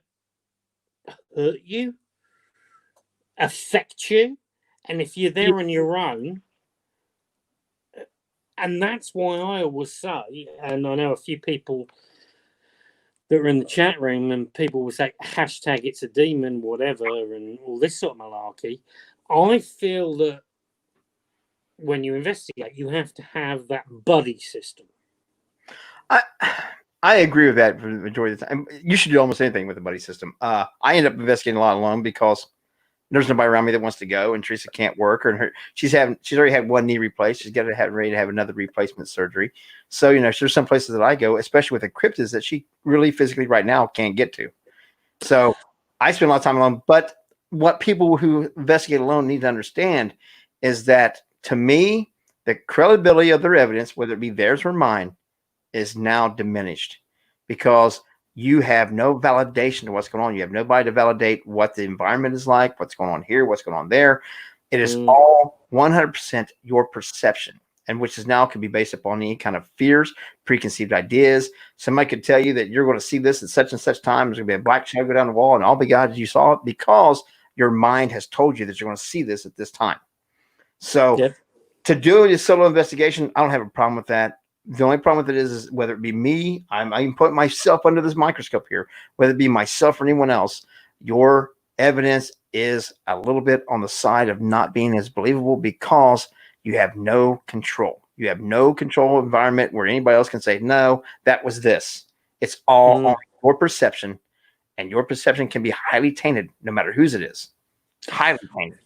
hurt you, affect you. And if you're there on your own, and that's why I always say, and I know a few people that are in the chat room, and people will say hashtag it's a demon, whatever, and all this sort of malarkey. I feel that when you investigate, you have to have that buddy system. I agree with that for the majority of the time. You should do almost anything with a buddy system. I end up investigating a lot alone because there's nobody around me that wants to go, and Teresa can't work, or she's already had one knee replaced. She's ready to have another replacement surgery. So, there's some places that I go, especially with the cryptids, that she really physically right now can't get to. So I spend a lot of time alone. But what people who investigate alone need to understand is that, to me, the credibility of their evidence, whether it be theirs or mine, is now diminished, because you have no validation to what's going on. You have nobody to validate what the environment is like, what's going on here, what's going on there. It is all 100% your perception, and which is now can be based upon any kind of fears, preconceived ideas. Somebody could tell you that you're going to see this at such and such time. There's going to be a black shadow go down the wall, and all be God you saw it, because your mind has told you that you're going to see this at this time. So to do a solo investigation, I don't have a problem with that. The only problem with it is whether it be me, I'm even putting myself under this microscope here, whether it be myself or anyone else, your evidence is a little bit on the side of not being as believable, because you have no control. You have no control environment where anybody else can say, no, that was this. It's all on your perception, and your perception can be highly tainted no matter whose it is. Highly tainted.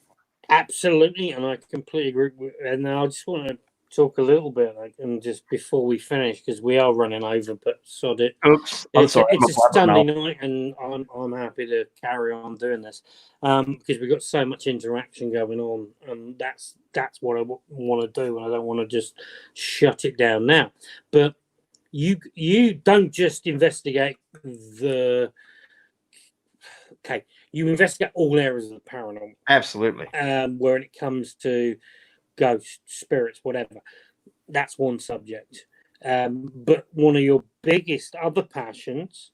Absolutely, and I completely agree. And I just want to talk a little bit, and just before we finish, because we are running over, but sod it. Oops, I'm sorry. It's a Sunday night, and I'm happy to carry on doing this, because we've got so much interaction going on, and that's what I want to do, and I don't want to just shut it down now. But you don't just investigate you investigate all areas of the paranormal. Absolutely. When it comes to ghosts, spirits, whatever. That's one subject. But one of your biggest other passions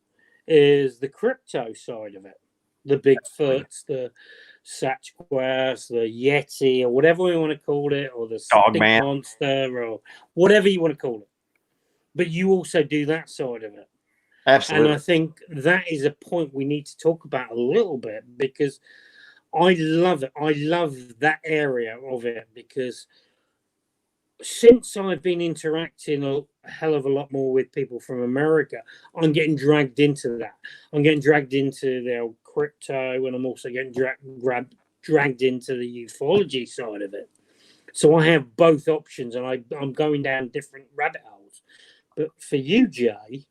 is the crypto side of it. The Bigfoots, the Sasquatch, the Yeti, or whatever we want to call it, or the Dogman monster, or whatever you want to call it. But you also do that side of it. Absolutely. And I think that is a point we need to talk about a little bit, because I love it. I love that area of it, because since I've been interacting a hell of a lot more with people from America, I'm getting dragged into that. I'm getting dragged into the old crypto, and I'm also getting dragged into the ufology side of it. So I have both options, and I'm going down different rabbit holes. But for you, Jay,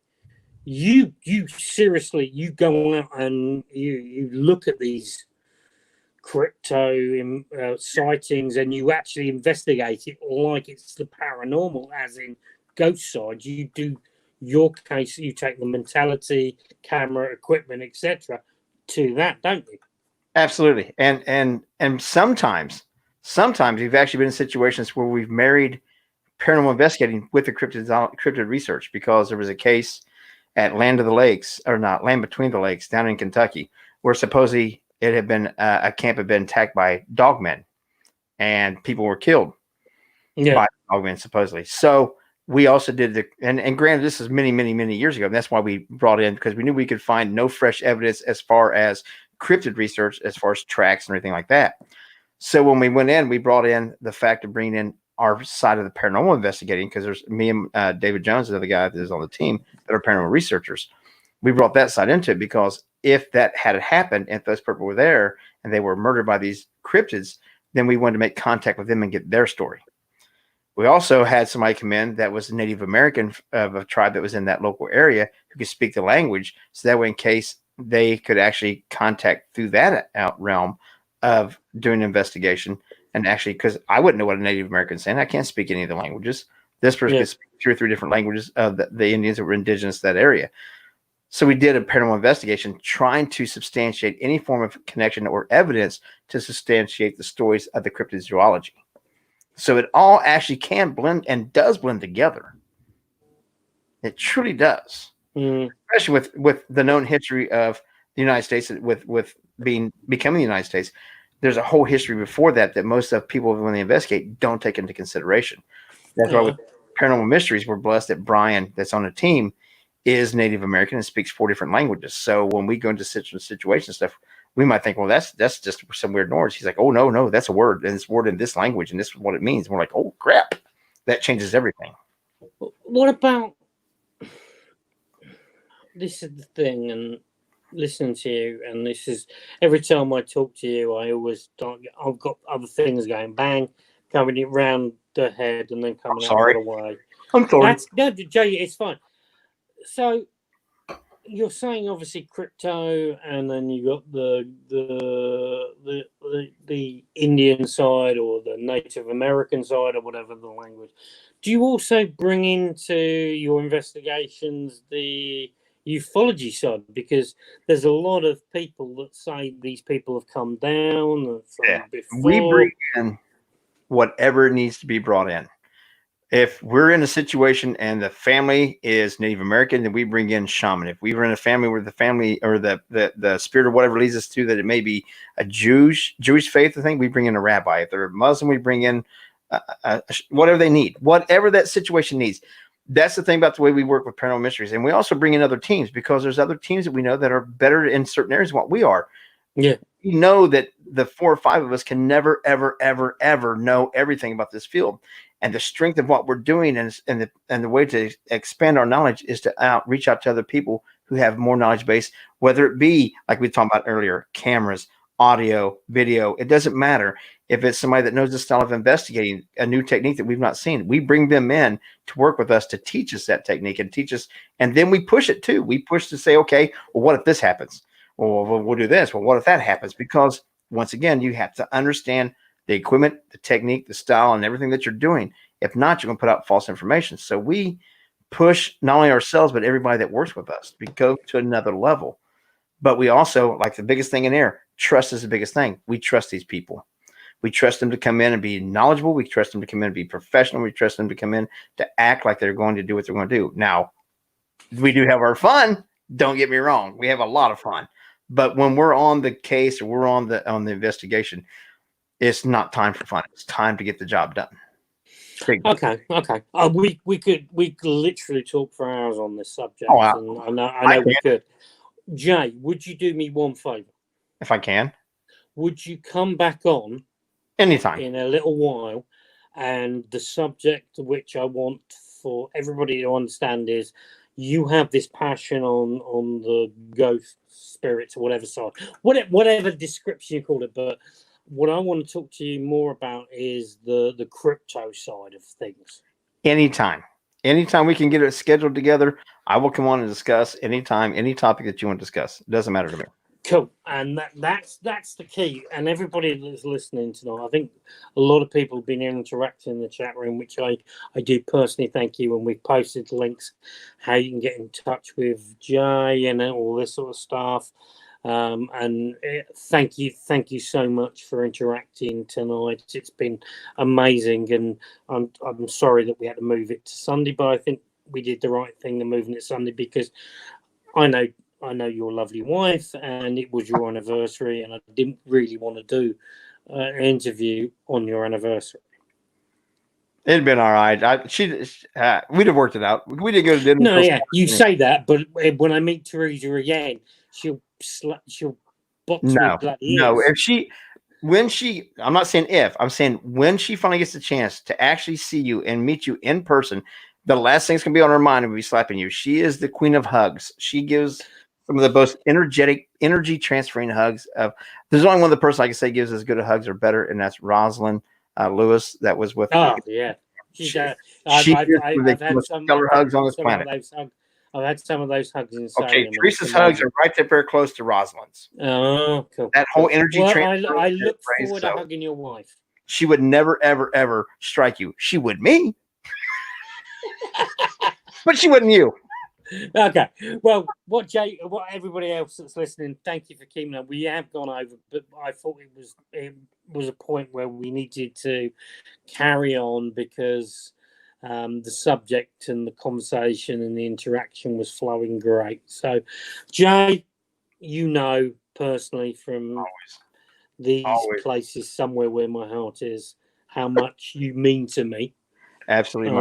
you seriously, you go out and you look at these crypto sightings, and you actually investigate it like it's the paranormal, as in ghost side. You do your case, you take the mentality, camera, equipment, etc. to that, don't you? Absolutely. And sometimes we've actually been in situations where we've married paranormal investigating with the cryptid research, because there was a case at Land Between the Lakes down in Kentucky, where supposedly it had been a camp had been attacked by dogmen, and people were killed by dogmen, supposedly. So we also did and granted, this is many, many, many years ago. And that's why we brought in, because we knew we could find no fresh evidence as far as cryptid research, as far as tracks and everything like that. So when we went in, we brought in the fact of bringing in our side of the paranormal investigating, because there's me and David Jones, the other guy that is on the team, that are paranormal researchers. We brought that side into it, because if that had happened, and if those people were there and they were murdered by these cryptids, then we wanted to make contact with them and get their story. We also had somebody come in that was Native American of a tribe that was in that local area, who could speak the language. So that way, in case they could actually contact through that realm of doing an investigation. And actually, because I wouldn't know what a Native American is saying, I can't speak any of the languages. This person could speak 2 or 3 different languages of the Indians that were indigenous to that area. So we did a paranormal investigation trying to substantiate any form of connection or evidence to substantiate the stories of the cryptozoology. So it all actually can blend, and does blend together. It truly does. Especially with the known history of the United States, with becoming the United States. There's a whole history before that most of people, when they investigate, don't take into consideration. That's why with Paranormal Mysteries, we're blessed that Brian, that's on the team, is Native American and speaks 4 different languages. So when we go into situation stuff, we might think, well, that's just some weird noise. He's like, oh, no, that's a word, and it's a word in this language, and this is what it means. And we're like, oh, crap. That changes everything. What about, this is the thing, and listening to you, and this is every time I talk to you, I always don't. I've got other things going, bang, coming in round the head, and then coming out the sorry. other way. I'm sorry. That's no, Jay. It's fine. So you're saying obviously crypto, and then you got the Indian side or the Native American side or whatever the language. Do you also bring into your investigations the ufology side? Because there's a lot of people that say these people have come down from before. We bring in whatever needs to be brought in. If we're in a situation and the family is Native American, then we bring in shaman. If we were in a family where the family or the spirit or whatever leads us to that it may be a Jewish faith, I think we bring in a rabbi. If they're Muslim, we bring in whatever they need, whatever that situation needs. That's the thing about the way we work with Paranormal Mysteries. And we also bring in other teams because there's other teams that we know that are better in certain areas than what we are. Yeah. We know that the 4 or 5 of us can never, ever, ever, ever know everything about this field. And the strength of what we're doing and the way to expand our knowledge is to reach out to other people who have more knowledge base, whether it be, like we talked about earlier, cameras, audio, video. It doesn't matter. If it's somebody that knows the style of investigating, a new technique that we've not seen, we bring them in to work with us to teach us that technique and teach us. And then we push it too. We push to say, okay, well, what if this happens? Well, we'll do this. Well, what if that happens? Because once again, you have to understand the equipment, the technique, the style, and everything that you're doing. If not, you're going to put out false information. So we push not only ourselves, but everybody that works with us. We go to another level. But we also, like the biggest thing in there, trust is the biggest thing. We trust these people. We trust them to come in and be knowledgeable. We trust them to come in and be professional. We trust them to come in to act like they're going to do what they're going to do. Now, we do have our fun. Don't get me wrong. We have a lot of fun. But when we're on the case or we're on the investigation, it's not time for fun. It's time to get the job done. Okay. We could literally talk for hours on this subject. Oh, wow. And I know we could. Jay, would you do me one favor? If I can. Would you come back on anytime in a little while? And the subject which I want for everybody to understand is you have this passion on the ghost spirits or whatever side, whatever description you call it, but what I want to talk to you more about is the crypto side of things. Anytime we can get it scheduled together, I will come on and discuss anytime, any topic that you want to discuss. It doesn't matter to me. Cool. And that's the key. And everybody that's listening tonight, I think a lot of people have been interacting in the chat room, which I do personally thank you. And we've posted links how you can get in touch with Jay and all this sort of stuff. And thank you so much for interacting tonight. It's been amazing, and I'm sorry that we had to move it to Sunday, but I think we did the right thing in moving it Sunday because I know your lovely wife, and it was your anniversary, and I didn't really want to do an interview on your anniversary. It'd been all right. We'd have worked it out. We didn't go to dinner. No, yeah, you say that, but when I meet Teresa again, she'll box me bloody ears. No. I'm not saying if, I'm saying when she finally gets the chance to actually see you and meet you in person, the last thing's gonna be on her mind will be slapping you. She is the queen of hugs. She gives some of the most energetic, energy transferring hugs. There's only one other person I can say gives as good a hugs or better, and that's Rosalind Lewis. That was with. Oh yeah, I've had some hugs on this planet. I've had some of those hugs inside. Okay, Teresa's hugs are right there, very close to Rosalind's. Oh, cool. That whole energy transfer. I look forward to hugging your wife. She would never, ever, ever strike you. She would me. But she wouldn't you. Okay. Well, what everybody else that's listening, thank you for keeping up. We have gone over, but I thought it was a point where we needed to carry on because the subject and the conversation and the interaction was flowing great. So, Jay, personally from these places, somewhere where my heart is, how much you mean to me. Absolutely,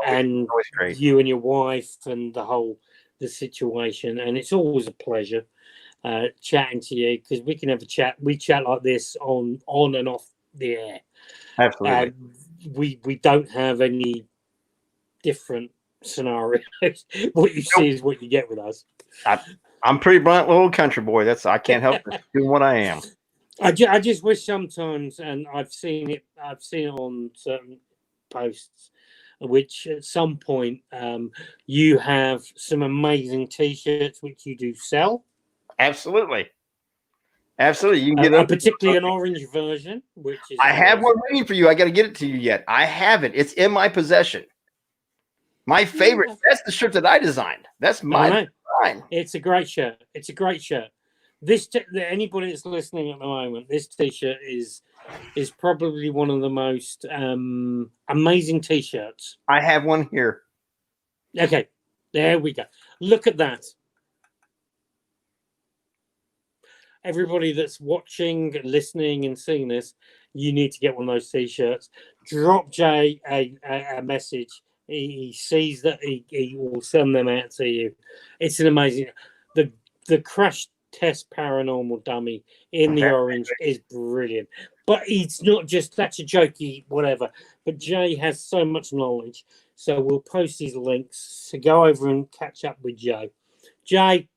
and you and your wife and the situation, and it's always a pleasure chatting to you because we can have a chat. We chat like this on and off the air. Absolutely, we don't have any different scenarios. What you see is what you get with us. I'm pretty blunt little country boy. I can't help but doing what I am. I just wish sometimes, and I've seen it on certain posts, which at some point you have some amazing T-shirts which you do sell. Absolutely. You can get particularly an orange version, which is I have one waiting for you. I got to get it to you yet. I have it. It's in my possession. My favorite. That's the shirt that I designed. That's my design. It's a great shirt. Anybody that's listening at the moment, this T-shirt is probably one of the most amazing T-shirts. I have one here. Okay, there we go. Look at that. Everybody that's watching, listening, and seeing this, you need to get one of those T-shirts. Drop Jay a message. He sees that he will send them out to you. It's an amazing. The crash test paranormal dummy in the orange is brilliant. But it's not just that's a jokey whatever. But Jay has so much knowledge, so we'll post his links. So go over and catch up with Joe. Jay,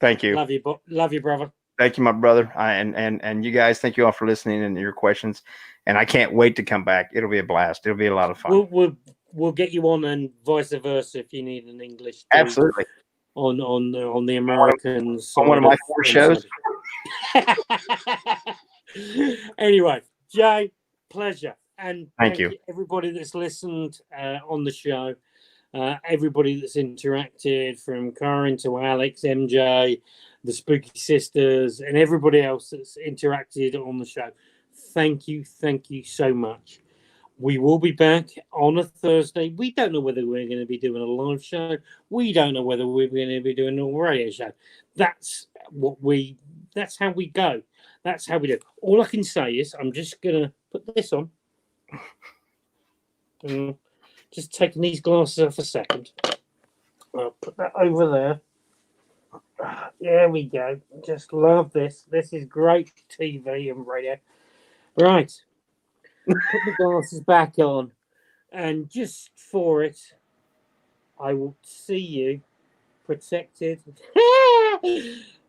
thank you. Love you, brother. Thank you, my brother, and you guys. Thank you all for listening and your questions. And I can't wait to come back. It'll be a blast. It'll be a lot of fun. We'll get you on, and vice versa if you need an English. Absolutely. On the Americans. On one of my 4 shows. Anyway, Jay, pleasure, and thank you everybody that's listened on the show. Everybody that's interacted, from Karen to Alex, MJ, the Spooky Sisters, and everybody else that's interacted on the show. Thank you so much. We will be back on a Thursday. We don't know whether we're going to be doing a live show. We don't know whether we're going to be doing a radio show. That's how we go. That's how we do. All I can say is I'm just going to put this on. Just taking these glasses off a second. I'll put that over there. There we go. Just love this. This is great TV and radio. Right. Put the glasses back on. And just for it, I will see you protected.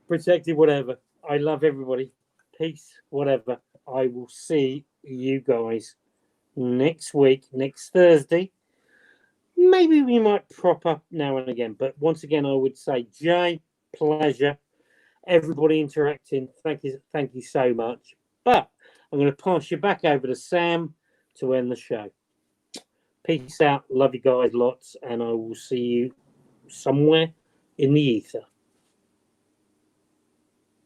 Protected, whatever. I love everybody. Peace, whatever. I will see you guys next week, next Thursday. Maybe we might prop up now and again. But once again, I would say, Jay, pleasure. Everybody interacting. Thank you so much. But I'm going to pass you back over to Sam to end the show. Peace out. Love you guys lots. And I will see you somewhere in the ether.